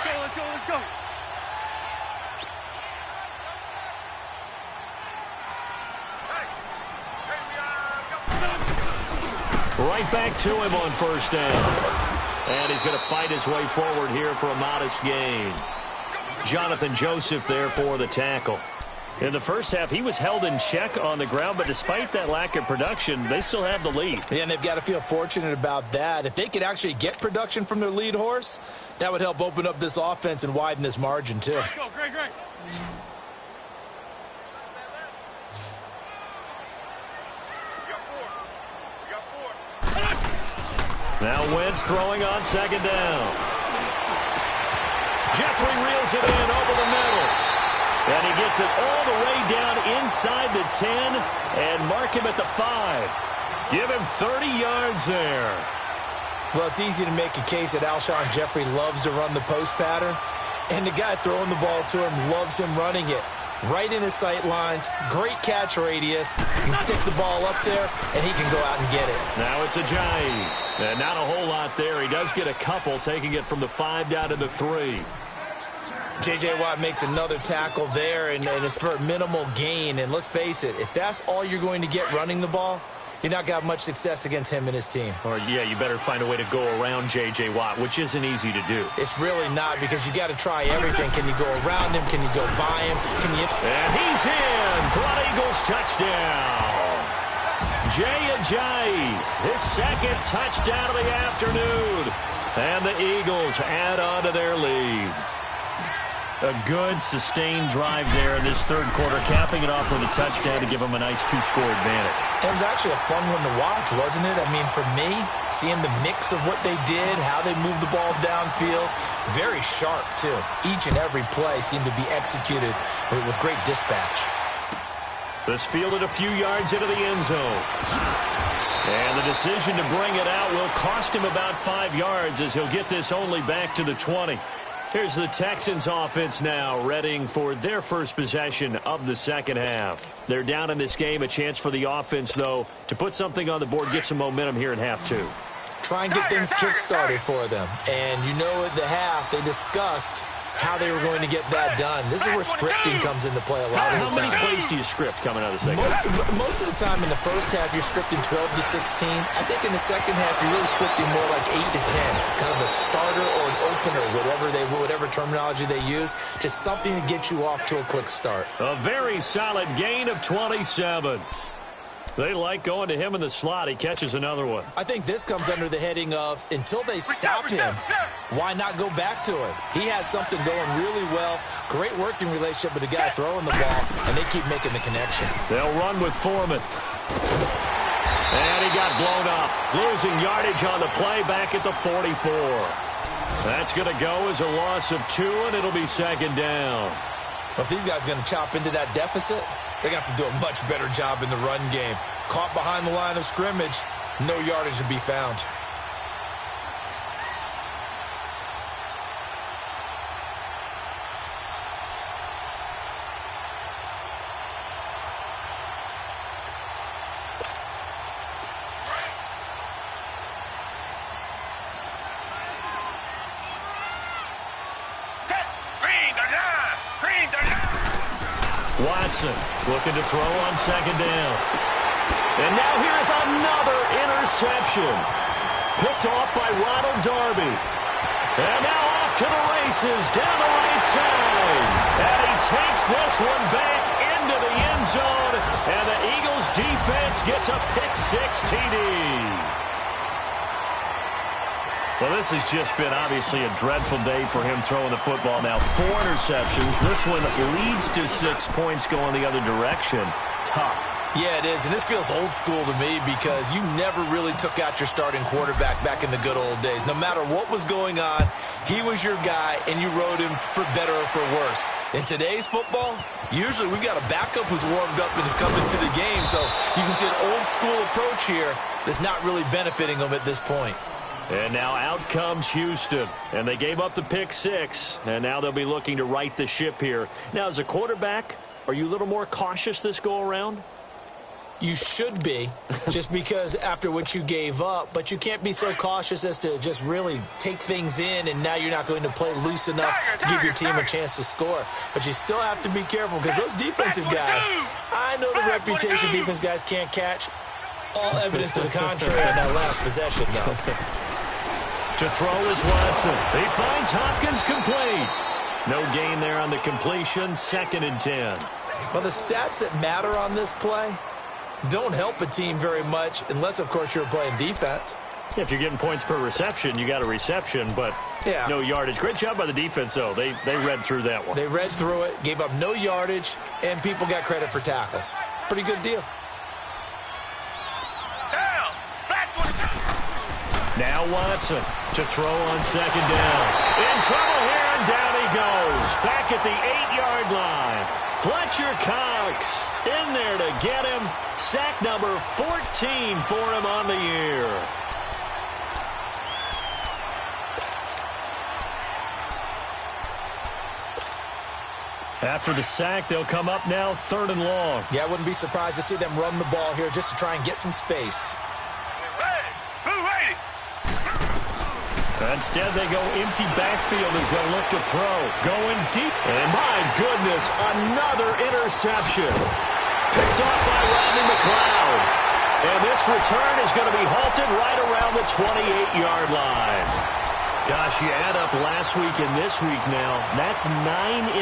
Let's go, let's go. Right back to him on first down. And he's going to fight his way forward here for a modest gain. Jonathan Joseph there for the tackle. In the first half, he was held in check on the ground, but despite that lack of production, they still have the lead. Yeah, and they've got to feel fortunate about that. If they could actually get production from their lead horse, that would help open up this offense and widen this margin, too. Let's go, great. Now Wentz throwing on second down. Jeffrey reels it in over the middle. And he gets it all the way down inside the 10 and mark him at the 5. Give him 30 yards there. Well, it's easy to make a case that Alshon Jeffrey loves to run the post pattern. And the guy throwing the ball to him loves him running it. Right in his sight lines, great catch radius. He can stick the ball up there, and he can go out and get it. Now it's Ajayi. And not a whole lot there. He does get a couple, taking it from the 5 down to the 3. J.J. Watt makes another tackle there, and it's for a minimal gain. And let's face it, if that's all you're going to get running the ball, you're not going to have much success against him and his team. Or, yeah, you better find a way to go around J.J. Watt, which isn't easy to do. It's really not, because you got to try everything. Can you go around him? Can you go by him? Can you... And he's in for an Eagles touchdown. Jay Ajayi, his 2nd touchdown of the afternoon. And the Eagles add on to their lead. A good, sustained drive there in this 3rd quarter, capping it off with a touchdown to give them a nice 2-score advantage. It was actually a fun one to watch, wasn't it? I mean, for me, seeing the mix of what they did, how they moved the ball downfield, very sharp, too. Each and every play seemed to be executed with great dispatch. This fielded a few yards into the end zone. And the decision to bring it out will cost him about 5 yards as he'll get this only back to the 20. Here's the Texans offense now, readying for their first possession of the second half. They're down in this game. A chance for the offense, though, to put something on the board, get some momentum here in half 2. Try and get things kick-started for them. And you know at the half, they discussed how they were going to get that done. This is where scripting comes into play a lot of the time. How many plays do you script coming out of the second half? Most of the time in the first half, you're scripting 12 to 16. I think in the second half, you're really scripting more like 8 to 10. Kind of a starter or an opener, whatever terminology they use. Just something to get you off to a quick start. A very solid gain of 27. They like going to him in the slot. He catches another one. I think this comes under the heading of, until they stop him, why not go back to it? He has something going really well. Great working relationship with the guy throwing the ball, and they keep making the connection. They'll run with Foreman. And he got blown up. Losing yardage on the play back at the 44. That's going to go as a loss of 2, and it'll be second down. If these guys are going to chop into that deficit, they're going to have to do a much better job in the run game. Caught behind the line of scrimmage, no yardage to be found. Watson looking to throw on second down. And now here is another interception. Picked off by Ronald Darby. And now off to the races down the right side. And he takes this one back into the end zone. And the Eagles defense gets a pick-6 TD. Well, this has just been obviously a dreadful day for him throwing the football. Now 4 interceptions. This one leads to 6 points going the other direction. Tough. Yeah, it is, and this feels old school to me because you never really took out your starting quarterback back in the good old days. No matter what was going on, he was your guy, and you rode him for better or for worse. In today's football, usually we've got a backup who's warmed up and is coming to the game, so you can see an old school approach here that's not really benefiting them at this point. And now out comes Houston, and they gave up the pick-6, and now they'll be looking to right the ship here. Now, as a quarterback, are you a little more cautious this go-around? You should be, just because after what you gave up, but you can't be so cautious as to just really take things in, and now you're not going to play loose enough to give your team a chance to score. But you still have to be careful because those defensive guys, I know the reputation defense guys can't catch. All evidence to the contrary on that last possession, though. To throw is Watson. He finds Hopkins complete. No gain there on the completion. 2nd and 10. Well, the stats that matter on this play don't help a team very much unless, of course, you're playing defense. If you're getting points per reception, you got a reception, but no yardage. Great job by the defense, though. They read through that one. They read through it, gave up no yardage, and people got credit for tackles. Pretty good deal. Now Watson to throw on 2nd down. In trouble here, and down he goes. Back at the 8-yard line. Fletcher Cox in there to get him. Sack number 14 for him on the year. After the sack, they'll come up now 3rd and long. Yeah, I wouldn't be surprised to see them run the ball here just to try and get some space. Instead, they go empty backfield as they'll look to throw. Going deep. And my goodness, another interception. Picked off by Rodney McLeod. And this return is going to be halted right around the 28-yard line. Gosh, you add up last week and this week now. That's 9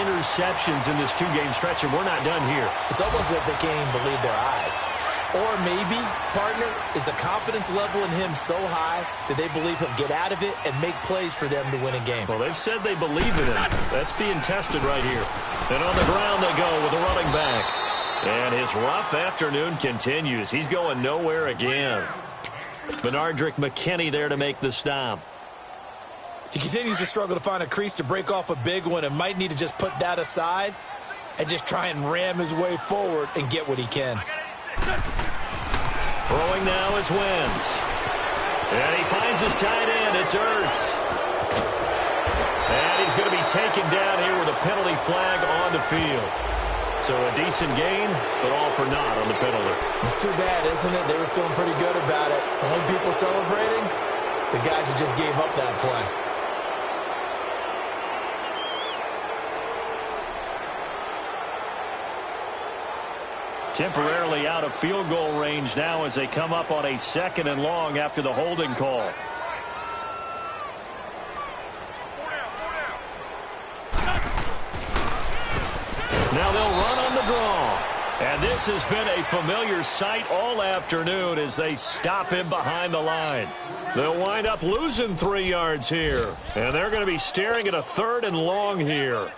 interceptions in this 2-game stretch, and we're not done here. It's almost as if they can't even believe their eyes. Or maybe, partner, is the confidence level in him so high that they believe he'll get out of it and make plays for them to win a game. Well, they've said they believe in him. That's being tested right here. And on the ground they go with the running back. And his rough afternoon continues. He's going nowhere again. Benardrick McKinney there to make the stop. He continues to struggle to find a crease to break off a big one and might need to just put that aside and just try and ram his way forward and get what he can. Throwing now is Wentz. And he finds his tight end. It's Ertz. And he's going to be taken down here with a penalty flag on the field. So a decent gain, but all for naught on the penalty. It's too bad, isn't it? They were feeling pretty good about it. Only people celebrating, the guys who just gave up that play. Temporarily out of field goal range now as they come up on a 2nd and long after the holding call. Now they'll run on the draw. And this has been a familiar sight all afternoon as they stop him behind the line. They'll wind up losing 3 yards here. And they're going to be staring at a 3rd and long here.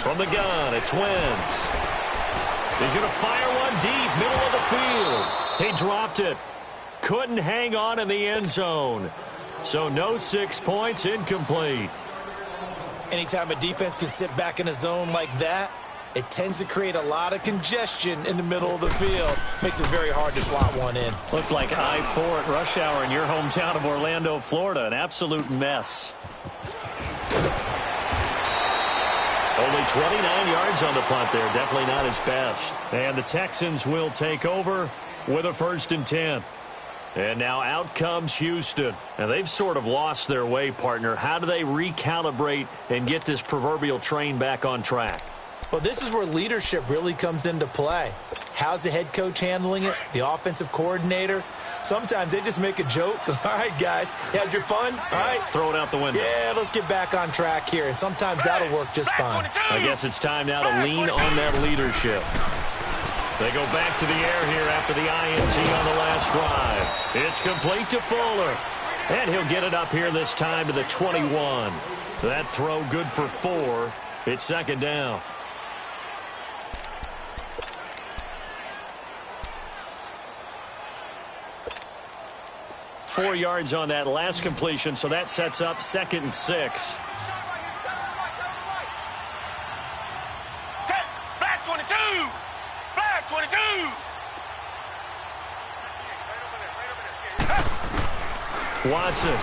From the gun, it's Wentz. He's going to fire one deep, middle of the field. He dropped it. Couldn't hang on in the end zone. So no 6 points, incomplete. Anytime a defense can sit back in a zone like that, it tends to create a lot of congestion in the middle of the field. Makes it very hard to slot one in. Looked like I-4 at rush hour in your hometown of Orlando, Florida. An absolute mess. Only 29 yards on the punt there. Definitely not his best. And the Texans will take over with a 1st and 10. And now out comes Houston. And they've sort of lost their way, partner. How do they recalibrate and get this proverbial train back on track? Well, this is where leadership really comes into play. How's the head coach handling it? The offensive coordinator? Sometimes they just make a joke. All right, guys, you had your fun? All right. Throw it out the window. Yeah, let's get back on track here. And sometimes that'll work just fine. I guess it's time now to lean on that leadership. They go back to the air here after the INT on the last drive. It's complete to Fuller. And he'll get it up here this time to the 21. That throw good for 4. It's 2nd down. Four yards on that last completion, so that sets up 2nd and 6. Black 22! Black 22! Watson.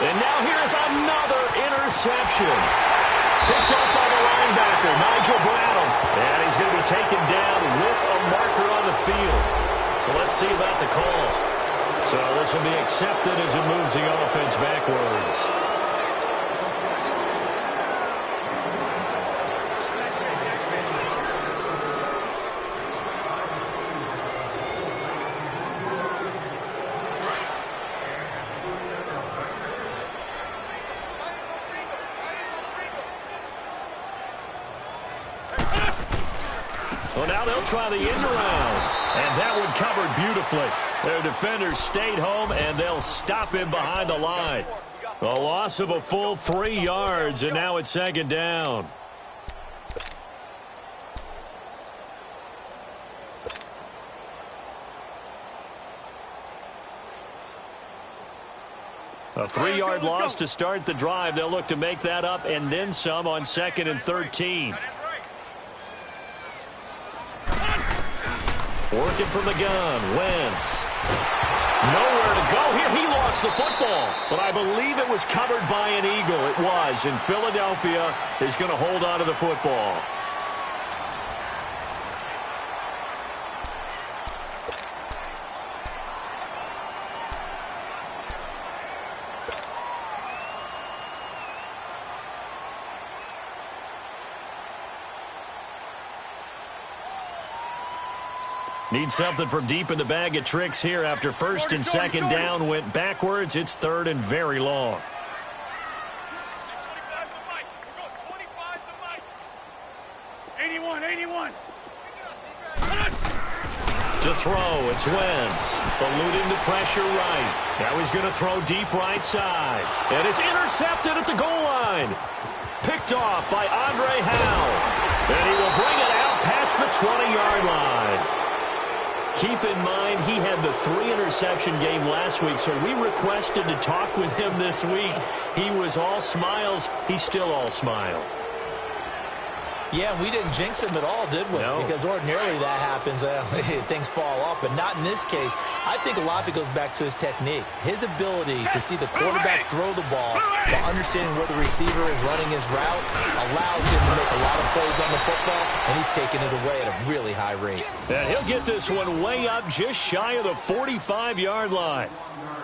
And now here's another interception. Picked up by the linebacker, Nigel Bradham. And he's going to be taken down with a marker on the field. So let's see about the call. So this will be accepted as it moves the offense backwards. Well, now they'll try the end around. And that one covered beautifully. Their defenders stayed home, and they'll stop him behind the line. A loss of a full 3 yards, and now it's 2nd down. A 3-yard loss to start the drive. They'll look to make that up and then some on 2nd and 13. Working from the gun, Wentz. Nowhere to go here. He lost the football, but I believe it was covered by an Eagle. It was, and Philadelphia is going to hold on to the football. Need something from deep in the bag of tricks here after 1st and 2nd down went backwards. It's 3rd and very long. To throw, it's Wentz. Eluding the pressure right. Now he's going to throw deep right side. And it's intercepted at the goal line. Picked off by Andre Howe. And he will bring it out past the 20-yard line. Keep in mind, he had the 3-interception game last week, so we requested to talk with him this week. He was all smiles. He's still all smile. Yeah, we didn't jinx him at all, did we? No. Because ordinarily that happens. Things fall off, but not in this case. I think a lot of it goes back to his technique. His ability to see the quarterback throw the ball while understanding where the receiver is running his route allows him to make a lot of plays on the football, and he's taking it away at a really high rate. And he'll get this one way up just shy of the 45-yard line.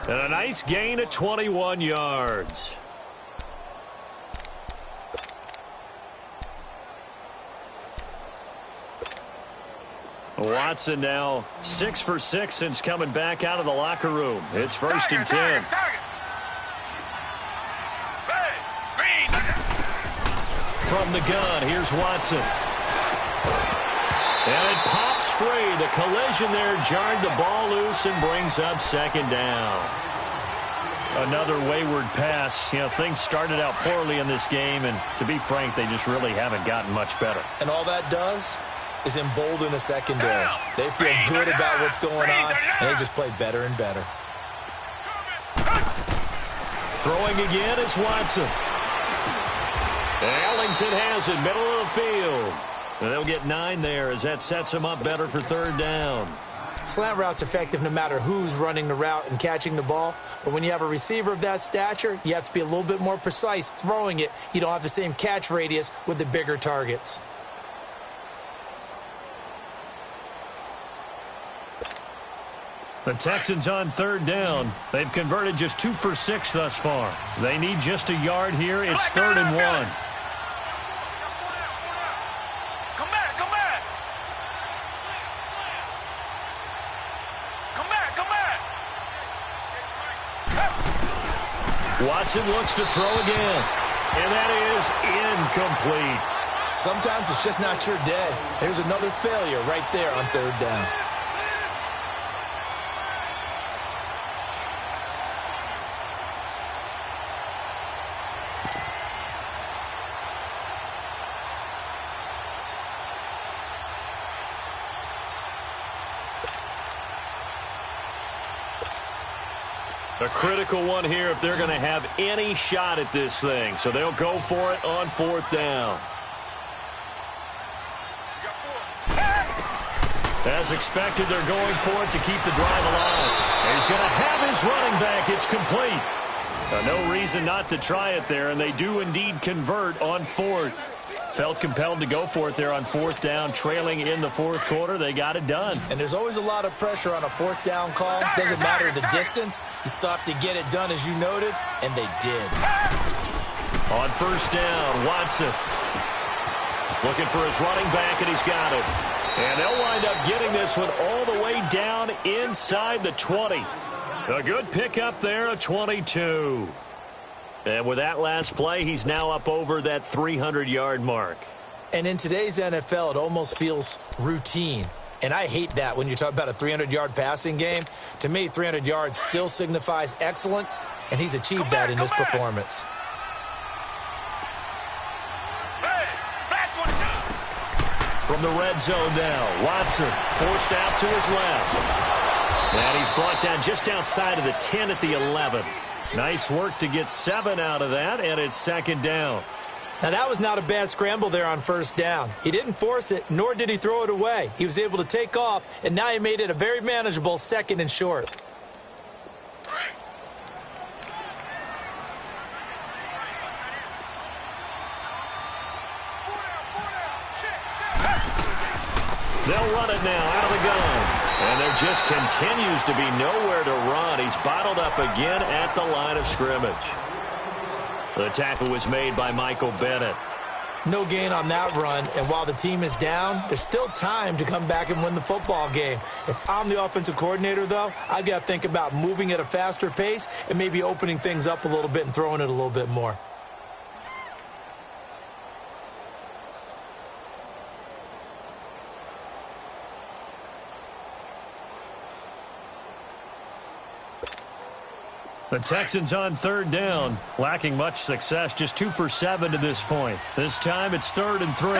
And a nice gain of 21 yards. Watson now 6 for 6 since coming back out of the locker room. It's 1st and 10. From the gun, here's Watson. And it pops free. The collision there jarred the ball loose and brings up 2nd down. Another wayward pass. You know, things started out poorly in this game, and to be frank, they just really haven't gotten much better. And all that does is embolden a secondary. They feel good about what's going on, and they just play better and better. Throwing again is Watson. Ellington has it, middle of the field. And they'll get 9 there as that sets them up better for 3rd down. Slant route's effective no matter who's running the route and catching the ball. But when you have a receiver of that stature, you have to be a little bit more precise throwing it. You don't have the same catch radius with the bigger targets. The Texans on third down. They've converted just 2 for 6 thus far. They need just a yard here. It's 3rd and 1. Watson looks to throw again, and that is incomplete. Sometimes it's just not your day. There's another failure right there on 3rd down. A critical one here if they're going to have any shot at this thing. So they'll go for it on 4th down. As expected, they're going for it to keep the drive alive. He's going to have his running back. It's complete. No reason not to try it there, and they do indeed convert on 4th. Felt compelled to go for it there on 4th down, trailing in the 4th quarter. They got it done. And there's always a lot of pressure on a 4th down call. Doesn't matter the distance. You stop to get it done, as you noted, and they did. On 1st down, Watson looking for his running back, and he's got it. And they'll wind up getting this one all the way down inside the 20. A good pickup there, a 22. And with that last play, he's now up over that 300-yard mark. And in today's NFL, it almost feels routine. And I hate that when you talk about a 300-yard passing game. To me, 300 yards still signifies excellence, and he's achieved that in this performance. From the red zone now, Watson forced out to his left. And he's brought down just outside of the 10 at the 11. Nice work to get 7 out of that, and it's 2nd down. Now, that was not a bad scramble there on 1st down. He didn't force it, nor did he throw it away. He was able to take off, and now he made it a very manageable 2nd and short. They'll run it now out of the gun. And there just continues to be nowhere to run. He's bottled up again at the line of scrimmage. The tackle was made by Michael Bennett. No gain on that run, and while the team is down, there's still time to come back and win the football game. If I'm the offensive coordinator, though, I've got to think about moving at a faster pace and maybe opening things up a little bit and throwing it a little bit more. The Texans on 3rd down, lacking much success, just 2 for 7 to this point. This time it's 3rd and 3.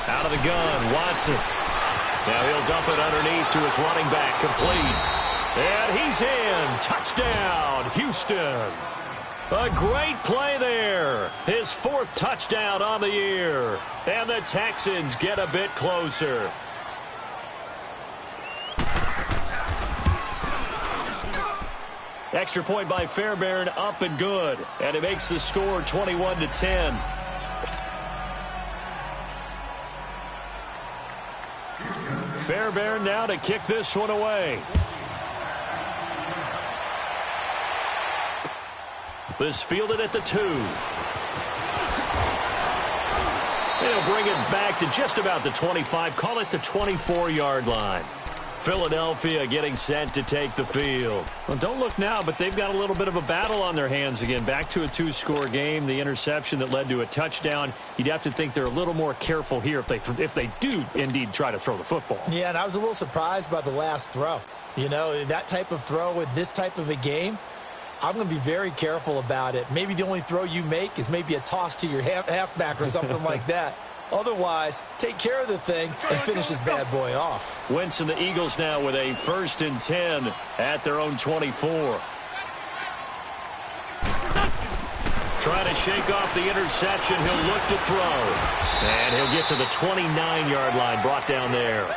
Out of the gun, Watson. Now he'll dump it underneath to his running back, complete. And he's in. Touchdown, Houston. A great play there. His 4th touchdown on the year. And the Texans get a bit closer. Extra point by Fairbairn, up and good. And it makes the score 21-10. Fairbairn now to kick this one away. This fielded at the 2. They'll bring it back to just about the 25. Call it the 24-yard line. Philadelphia getting set to take the field. Well, don't look now, but they've got a little bit of a battle on their hands again. Back to a 2-score game. The interception that led to a touchdown. You'd have to think they're a little more careful here if they do indeed try to throw the football. Yeah, and I was a little surprised by the last throw. You know, that type of throw with this type of a game, I'm going to be very careful about it. Maybe the only throw you make is maybe a toss to your halfback or something like that. Otherwise, take care of the thing and finish this bad boy off. Wentz and the Eagles now with a 1st and 10 at their own 24. Trying to shake off the interception. He'll look to throw. And he'll get to the 29-yard line, brought down there.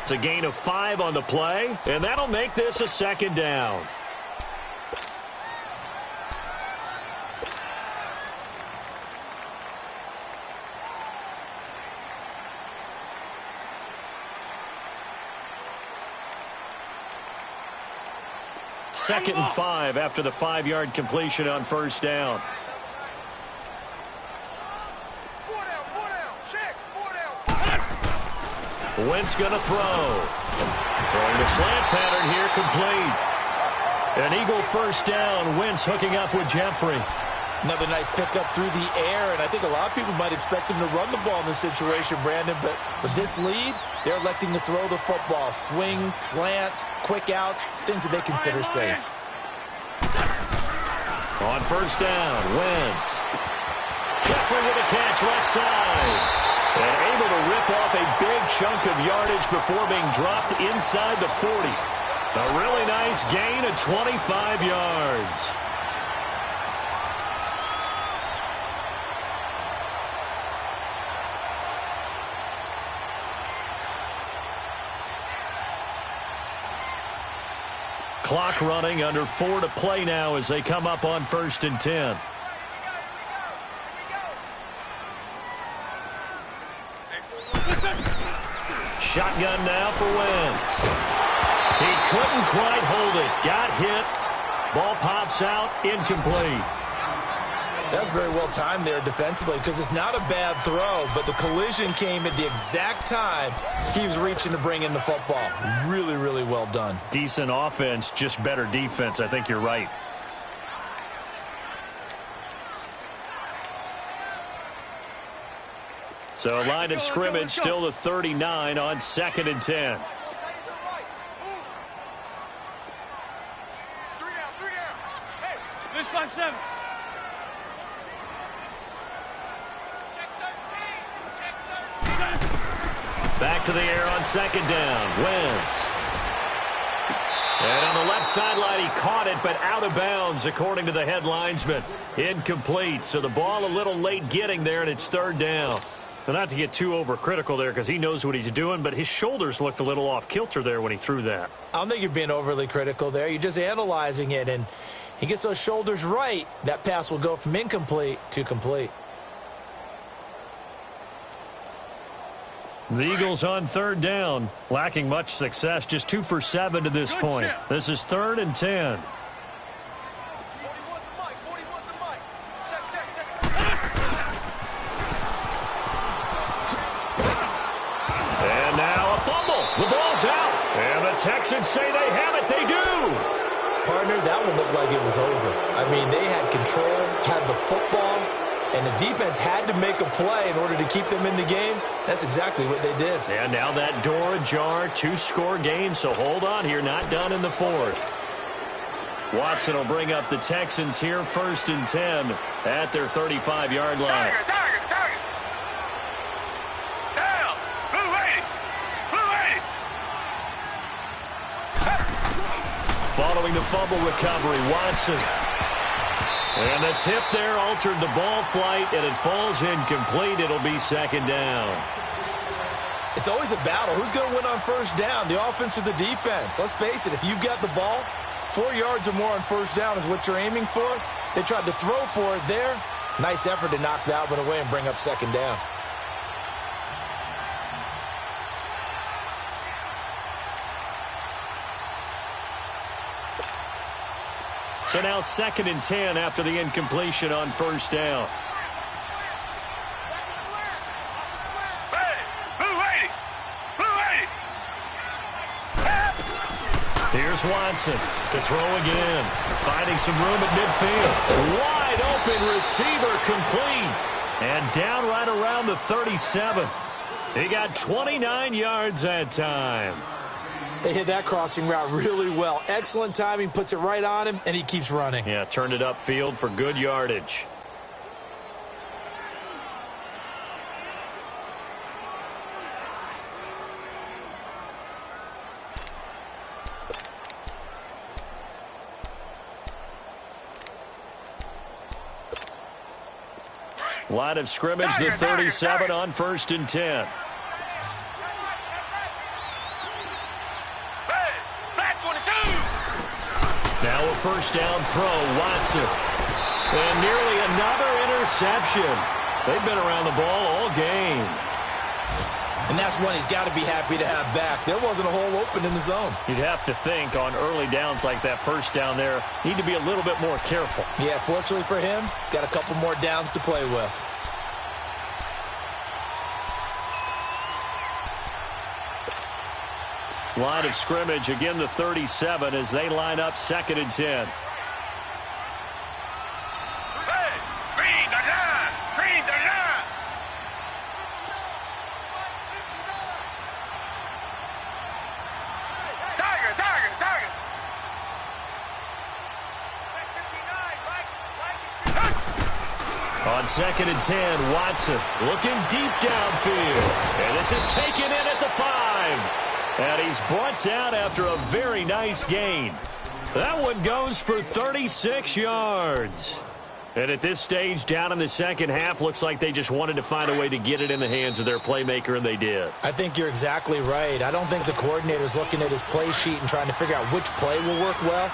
It's a gain of 5 on the play, and that'll make this a second down. Second and 5 after the 5-yard completion on first down. Wentz going to throw. Throwing the slant pattern here, complete. An Eagle first down. Wentz hooking up with Jeffrey. Another nice pickup through the air, and I think a lot of people might expect him to run the ball in this situation, Brandon, but with this lead, they're electing to throw the football. Swings, slants, quick outs, things that they consider safe. On first down, Wentz. Jeffrey with a catch left side. And able to rip off a big chunk of yardage before being dropped inside the 40. A really nice gain of 25 yards. Clock running, under 4 to play now as they come up on first and 10. Shotgun now for Wentz. He couldn't quite hold it. Got hit. Ball pops out, incomplete. That's very well timed there defensively because it's not a bad throw, but the collision came at the exact time he was reaching to bring in the football. Really, really well done. Decent offense, just better defense. I think you're right. So line of scrimmage still the 39 on second and 10. This 5-7. Back to the air on second down. Wentz. And on the left sideline, he caught it, but out of bounds, according to the head linesman. Incomplete. So the ball a little late getting there, and it's third down. Well, not to get too overcritical there because he knows what he's doing, but his shoulders looked a little off kilter there when he threw that. I don't think you're being overly critical there. You're just analyzing it, and he gets those shoulders right. That pass will go from incomplete to complete. The Eagles on third down, lacking much success, just 2 for 7 to this point. This is third and 10. And now a fumble. The ball's out. And the Texans say they have it. They do. Partner, that one looked like it was over. I mean, they had control, had the football, and the defense had to make a play in order to keep them in the game. That's exactly what they did. And now that door ajar, 2-score game, so hold on here, not done in the fourth. Watson will bring up the Texans here, first and 10 at their 35-yard line. Target. Down. Blue 80. Following the fumble recovery, Watson. And the tip there altered the ball flight, and it falls incomplete. It'll be second down. It's always a battle. Who's going to win on first down, the offense or the defense? Let's face it, if you've got the ball, 4 yards or more on first down is what you're aiming for. They tried to throw for it there. Nice effort to knock that one away and bring up second down. So now second and 10 after the incompletion on first down. Here's Watson to throw again. Finding some room at midfield. Wide open receiver, complete. And down right around the 37. He got 29 yards that time. They hit that crossing route really well. Excellent timing, puts it right on him, and he keeps running. Yeah, turned it upfield for good yardage. Line of scrimmage, the 37 on 1st and 10. Now a first down throw, Watson. And nearly another interception. They've been around the ball all game. And that's one he's got to be happy to have back. There wasn't a hole open in the zone. You'd have to think on early downs like that first down there, need to be a little bit more careful. Yeah, fortunately for him, got a couple more downs to play with. Line of scrimmage, again the 37 as they line up 2nd and 10. On 2nd and 10, Watson looking deep downfield. And this is taken in at the 5. And he's brought down after a very nice gain. That one goes for 36 yards. And at this stage, down in the second half, looks like they just wanted to find a way to get it in the hands of their playmaker, and they did. I think you're exactly right. I don't think the coordinator's looking at his play sheet and trying to figure out which play will work well.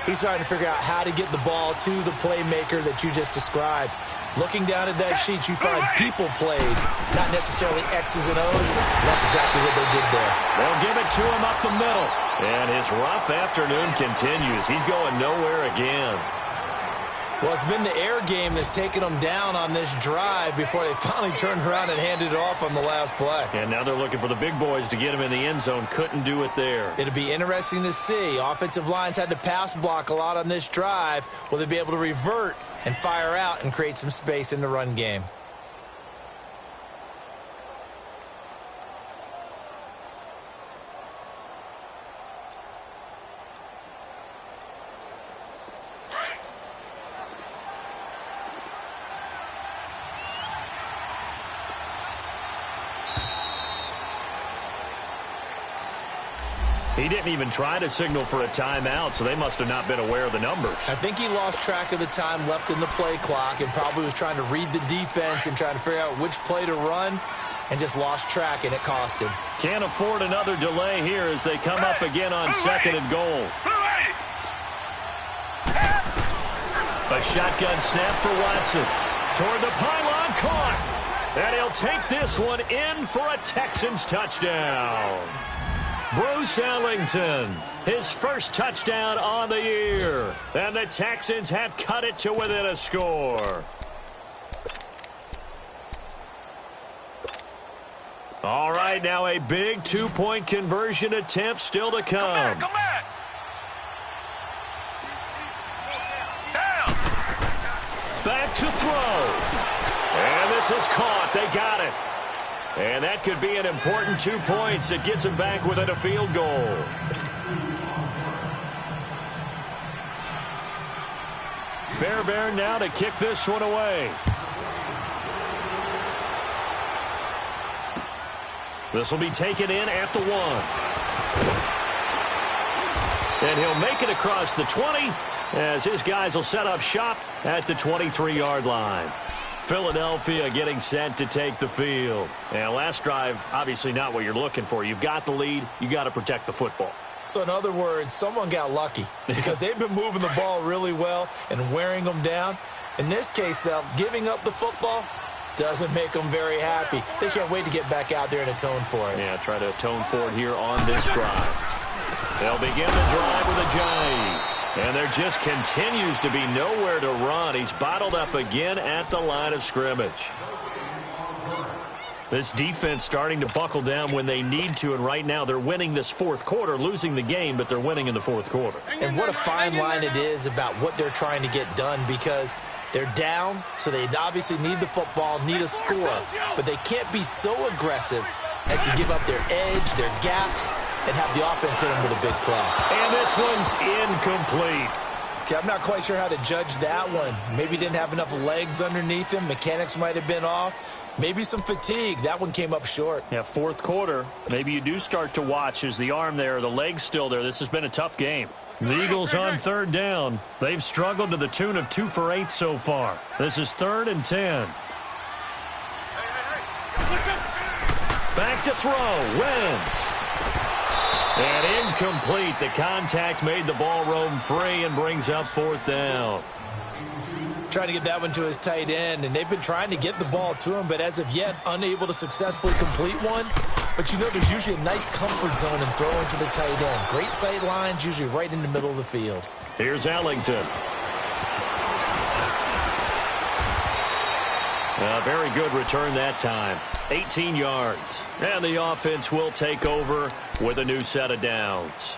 He's trying to figure out how to get the ball to the playmaker that you just described. Looking down at that sheet, you find people plays, not necessarily X's and O's. And that's exactly what they did there. They'll give it to him up the middle. And his rough afternoon continues. He's going nowhere again. Well, it's been the air game that's taken them down on this drive before they finally turned around and handed it off on the last play. And now they're looking for the big boys to get him in the end zone. Couldn't do it there. It'll be interesting to see. Offensive lines had to pass block a lot on this drive. Will they be able to revert and fire out and create some space in the run game? He didn't even try to signal for a timeout, so they must have not been aware of the numbers. I think he lost track of the time left in the play clock and probably was trying to read the defense and trying to figure out which play to run and just lost track, and it cost him. Can't afford another delay here as they come up again on 2nd and goal. A shotgun snap for Watson. Toward the pylon, caught. And he'll take this one in for a Texans touchdown. Bruce Ellington, his first touchdown on the year. And the Texans have cut it to within a score. All right, now a big two-point conversion attempt still to come. Come back. Back to throw. And this is caught. They got it. And that could be an important 2 points. It gets him back within a field goal. Fairbairn now to kick this one away. This will be taken in at the 1. And he'll make it across the 20 as his guys will set up shop at the 23-yard line. Philadelphia getting set to take the field. And last drive, obviously not what you're looking for. You've got the lead. You got to protect the football. So in other words, someone got lucky because they've been moving the ball really well and wearing them down. In this case, though, giving up the football doesn't make them very happy. They can't wait to get back out there and atone for it. Yeah, try to atone for it here on this drive. They'll begin the drive with a jive. And there just continues to be nowhere to run. He's bottled up again at the line of scrimmage. This defense starting to buckle down when they need to, and right now they're winning this fourth quarter, losing the game, but they're winning in the fourth quarter. And what a fine line it is about what they're trying to get done, because they're down, so they obviously need the football, need a score, but they can't be so aggressive as to give up their edge, their gaps, and have the offense hit them with a big play. And this one's incomplete. Okay, I'm not quite sure how to judge that one. Maybe didn't have enough legs underneath him. Mechanics might have been off. Maybe some fatigue. That one came up short. Yeah, fourth quarter. Maybe you do start to watch. Is the arm there, the leg's still there? This has been a tough game. The Eagles on third down. They've struggled to the tune of 2 for 8 so far. This is 3rd and 10. back to throw. Wentz. And incomplete. The contact made the ball roam free and brings up 4th down. Trying to get that one to his tight end, and they've been trying to get the ball to him, but as of yet, unable to successfully complete one. But you know there's usually a nice comfort zone in throwing to the tight end. Great sight lines, usually right in the middle of the field. Here's Ellington. A very good return that time. 18 yards. And the offense will take over with a new set of downs.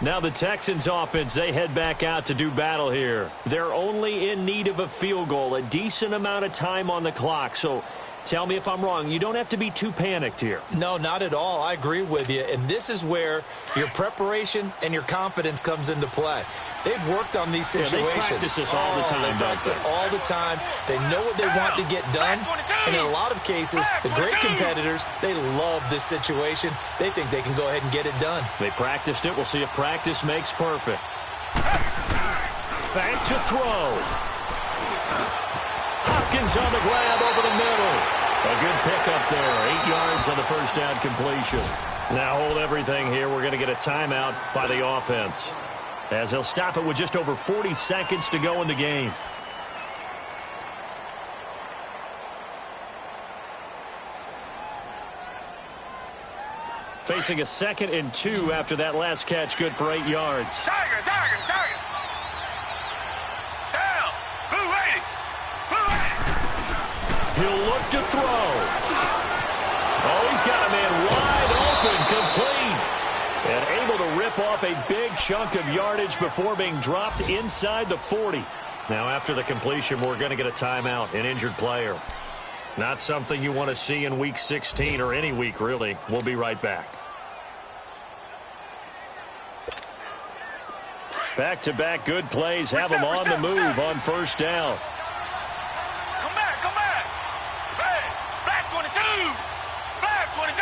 Now the Texans offense, they head back out to do battle here. They're only in need of a field goal, a decent amount of time on the clock. So tell me if I'm wrong. You don't have to be too panicked here. No, not at all. I agree with you. And this is where your preparation and your confidence comes into play. They've worked on these situations. Yeah, they practice this all the time. They practice it all the time. They know what they want to get done. And in a lot of cases, the great competitors, they love this situation. They think they can go ahead and get it done. They practiced it. We'll see if practice makes perfect. Back to throw. Hopkins on the grab over the middle. A good pickup there. 8 yards on the first down completion. Now hold everything here. We're going to get a timeout by the offense, as he'll stop it with just over 40 seconds to go in the game. Facing a 2nd and 2 after that last catch, good for 8 yards. Tiger. Down. Blue 80. He'll look to throw. Oh, he's got a man wide open, complete. And able to rip off a big chunk of yardage before being dropped inside the 40. Now, after the completion, we're going to get a timeout, an injured player. Not something you want to see in Week 16 or any week, really. We'll be right back. Back-to-back good plays have them on the move on first down. Come back. Hey, black 22. Black 22.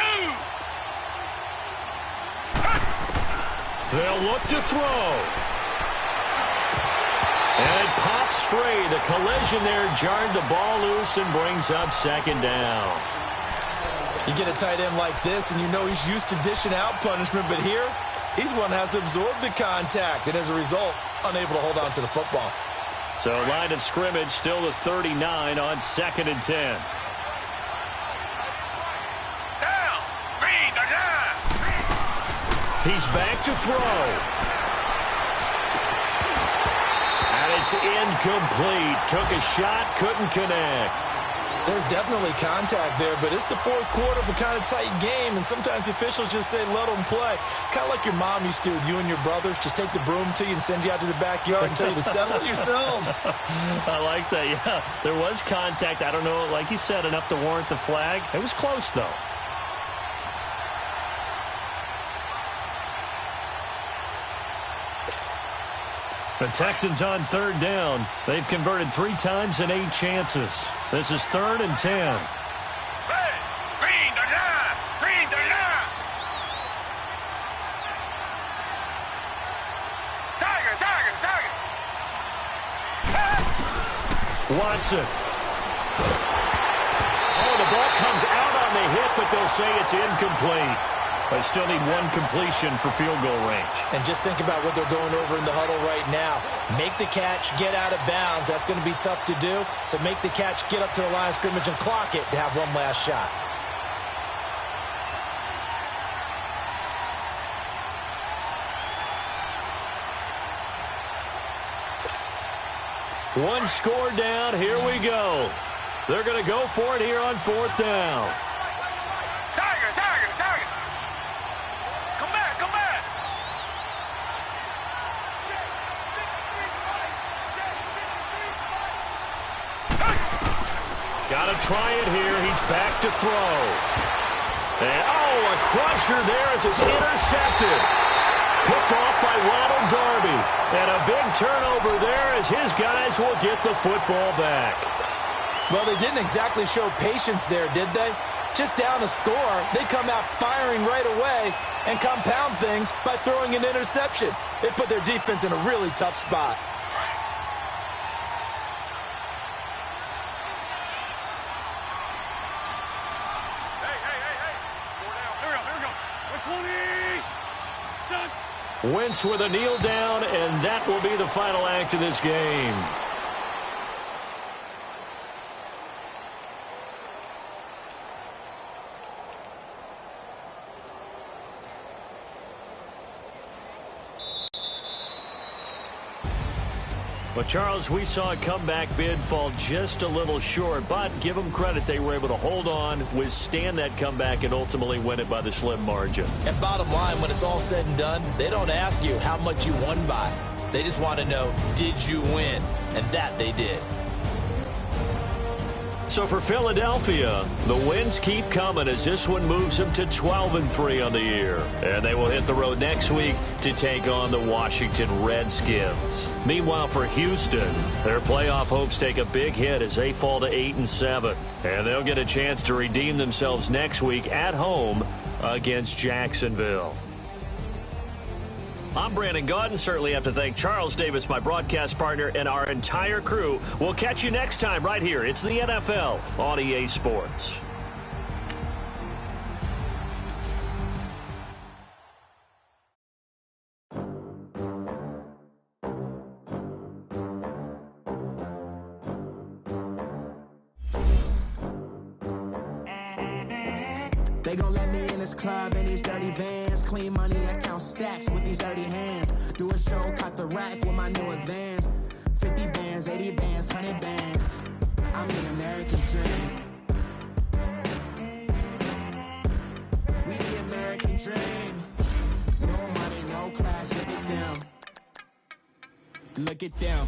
They'll look to throw. And it pops free. The collision there jarred the ball loose and brings up 2nd down. You get a tight end like this, and you know he's used to dishing out punishment, but here, he's one that has to absorb the contact, and as a result, unable to hold on to the football. So line of scrimmage still the 39 on 2nd and 10. Down. Green the line. He's back to throw. And it's incomplete. Took a shot, couldn't connect. There's definitely contact there, but it's the 4th quarter of a kind of tight game, and sometimes the officials just say, let them play. Kind of like your mom used to with you and your brothers. Just take the broom to you and send you out to the backyard and tell you to settle it yourselves. I like that, yeah. There was contact. I don't know, like you said, enough to warrant the flag. It was close, though. The Texans on 3rd down. They've converted 3 times in 8 chances. This is 3rd and 10. Hey, green the line. Green the line. Tiger. Watson. Oh, the ball comes out on the hit, but they'll say it's incomplete. They still need 1 completion for field goal range. And just think about what they're going over in the huddle right now. Make the catch, get out of bounds. That's going to be tough to do. So make the catch, get up to the line of scrimmage, and clock it to have one last shot. One score down. Here we go. They're going to go for it here on 4th down. Tiger. Come back. Got to try it here. He's back to throw. And, a crusher there as it's intercepted. Picked off by Ronald Darby. And a big turnover there as his guys will get the football back. Well, they didn't exactly show patience there, did they? Just down a score, they come out firing right away and compound things by throwing an interception. They put their defense in a really tough spot. Hey. 4 down. Wentz with a kneel down, and that will be the final act of this game. Well, Charles, we saw a comeback bid fall just a little short, but give them credit. They were able to hold on, withstand that comeback, and ultimately win it by the slim margin. And bottom line, when it's all said and done, they don't ask you how much you won by. They just want to know, did you win? And that they did. So for Philadelphia, the wins keep coming as this one moves them to 12-3 on the year. And they will hit the road next week to take on the Washington Redskins. Meanwhile, for Houston, their playoff hopes take a big hit as they fall to 8-7. And they'll get a chance to redeem themselves next week at home against Jacksonville. I'm Brandon Gaudin. Certainly have to thank Charles Davis, my broadcast partner, and our entire crew. We'll catch you next time right here. It's the NFL on EA Sports. They gon' let me in this club in these dirty vans. Clean money, I count stacks with these dirty hands. Do a show, cut the rack with my new advance. 50 bands, 80 bands, 100 bands. I'm the American dream. We the American dream. No money, no class, look at them. Look at them,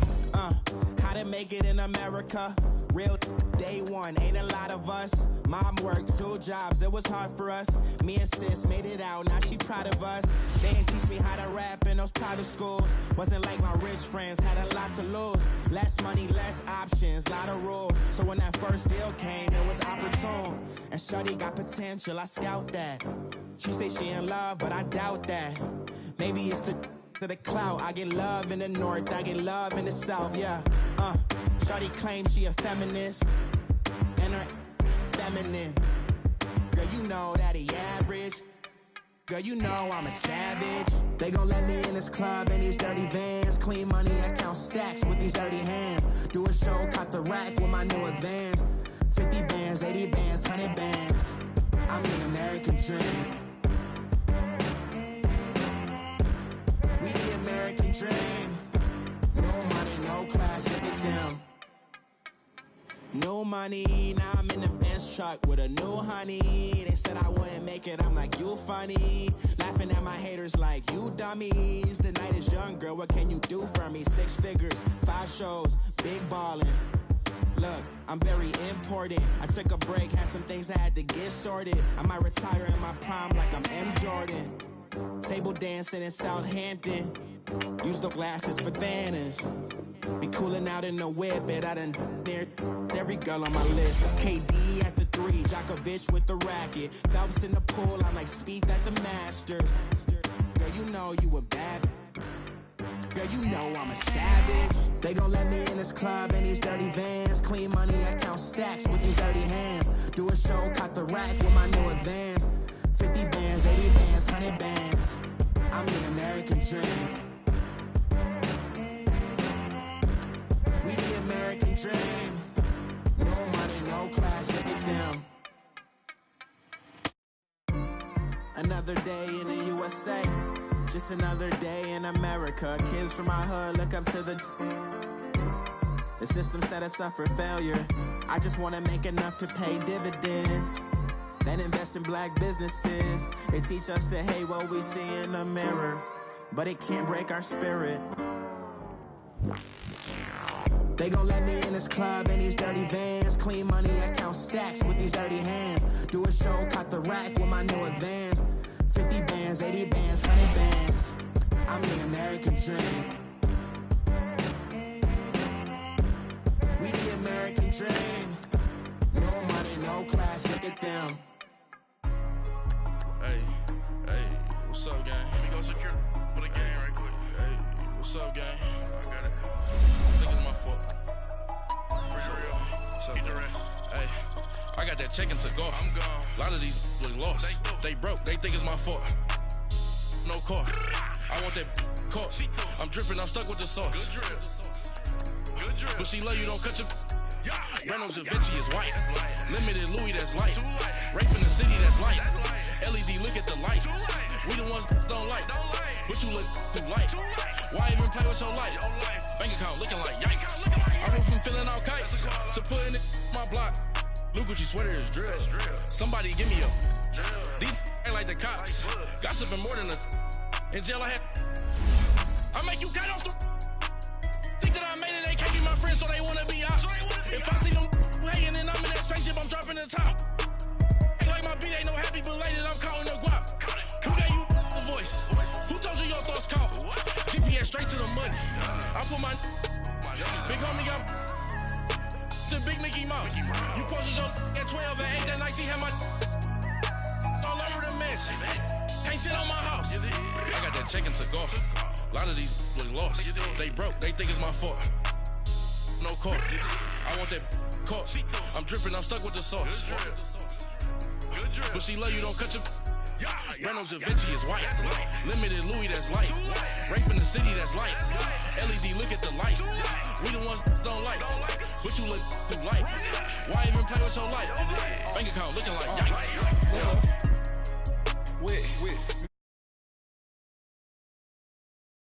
how to make it in America. Real day one, ain't a lot of us. Mom worked 2 jobs, it was hard for us. Me and sis made it out, now she proud of us. They didn't teach me how to rap in those private schools. Wasn't like my rich friends, had a lot to lose. Less money, less options, lot of rules. So when that first deal came, it was opportune. And shorty got potential, I scout that. She say she in love, but I doubt that. Maybe it's to the clout. I get love in the north, I get love in the south, yeah. Shorty claims she a feminist, and her feminine. Girl, you know that he average. Girl, you know I'm a savage. They gon' let me in this club in these dirty vans. Clean money, I count stacks with these dirty hands. Do a show, cut the rack with my new advance. 50 bands, 80 bands, 100 bands. I'm the American dream. We the American dream. No money, no class, look at them. No money, now I'm in the Benz truck with a new honey. They said I wouldn't make it, I'm like, you funny. Laughing at my haters like, you dummies. The night is young, girl, what can you do for me? 6 figures, 5 shows, big ballin'. Look, I'm very important. I took a break, had some things I had to get sorted. I might retire in my prime like I'm M. Jordan. Table dancing in Southampton. Use the glasses for Vannas. Be cooling out in the whip, but I done near every girl on my list. KD at the 3, Djokovic with the racket. Phelps in the pool, I'm like Spieth at the Masters. Girl, you know you a bad. Girl, you know I'm a savage. They gon' let me in this club in these dirty vans. Clean money, I count stacks with these dirty hands. Do a show, cut the rack with my new advance. 50 bands, 80 bands, 100 bands. I'm the American dream. We the American dream. No money, no class, look at them. Another day in the USA. Just another day in America. Kids from my hood look up to the system set us up for failure. I just want to make enough to pay dividends. Then invest in black businesses. They teach us to hate what we see in the mirror, but it can't break our spirit. They gon' let me in this club in these dirty vans. Clean money, I count stacks with these dirty hands. Do a show, cut the rack with my new advance. 50 bands, 80 bands, 100 bands. I'm the American dream. We the American dream. No money, no class, look at them. Hey, what's up, gang? Let me go secure for the game right quick. Hey, what's up, gang? I got it. I think it's my fault. For real. What's up, get the rest. Hey, I got that check-in to go. I'm gone. A lot of these look lost. They broke. They think it's my fault. No car. that caught. I'm dripping, I'm stuck with the sauce. But she love you, don't cut your. Reynolds Da Vinci is white. Limited Louis, that's light. Rape in the city, that's light. LED, look at the lights. We the ones don't like. But you look too light. Why even play with your life? Bank account looking like yikes. I went from filling out kites to putting it in my block. Blue Gucci sweater is drill. Somebody give me a. These ain't like the cops. Gossiping more than a. In jail I had. I make you cut off the. Think that I made it, they can't be my friends, so they wanna be ops. If I see them hating and I'm in that spaceship, I'm dropping the top. Ain't like my beat ain't no happy, but later I'm counting the guap. Who gave you the voice? Who told you your thoughts count? GPS straight to the money. I put my big homie got the big Mickey Mouse. You posted your at 12 and 8 that night, she had my all over the mansion. Can't sit on my house. I got that check and took off. A lot of these look lost. They broke, they think it's my fault. No court. I want that caught. I'm dripping, I'm stuck with the sauce. But she love you, don't cut your. Reynolds Da Vinci is white. Limited Louis, that's light. Rape in the city, that's light. LED, look at the lights. We the ones don't like. But you look too light. Why even play with your life? Bank account looking like yikes. Wet,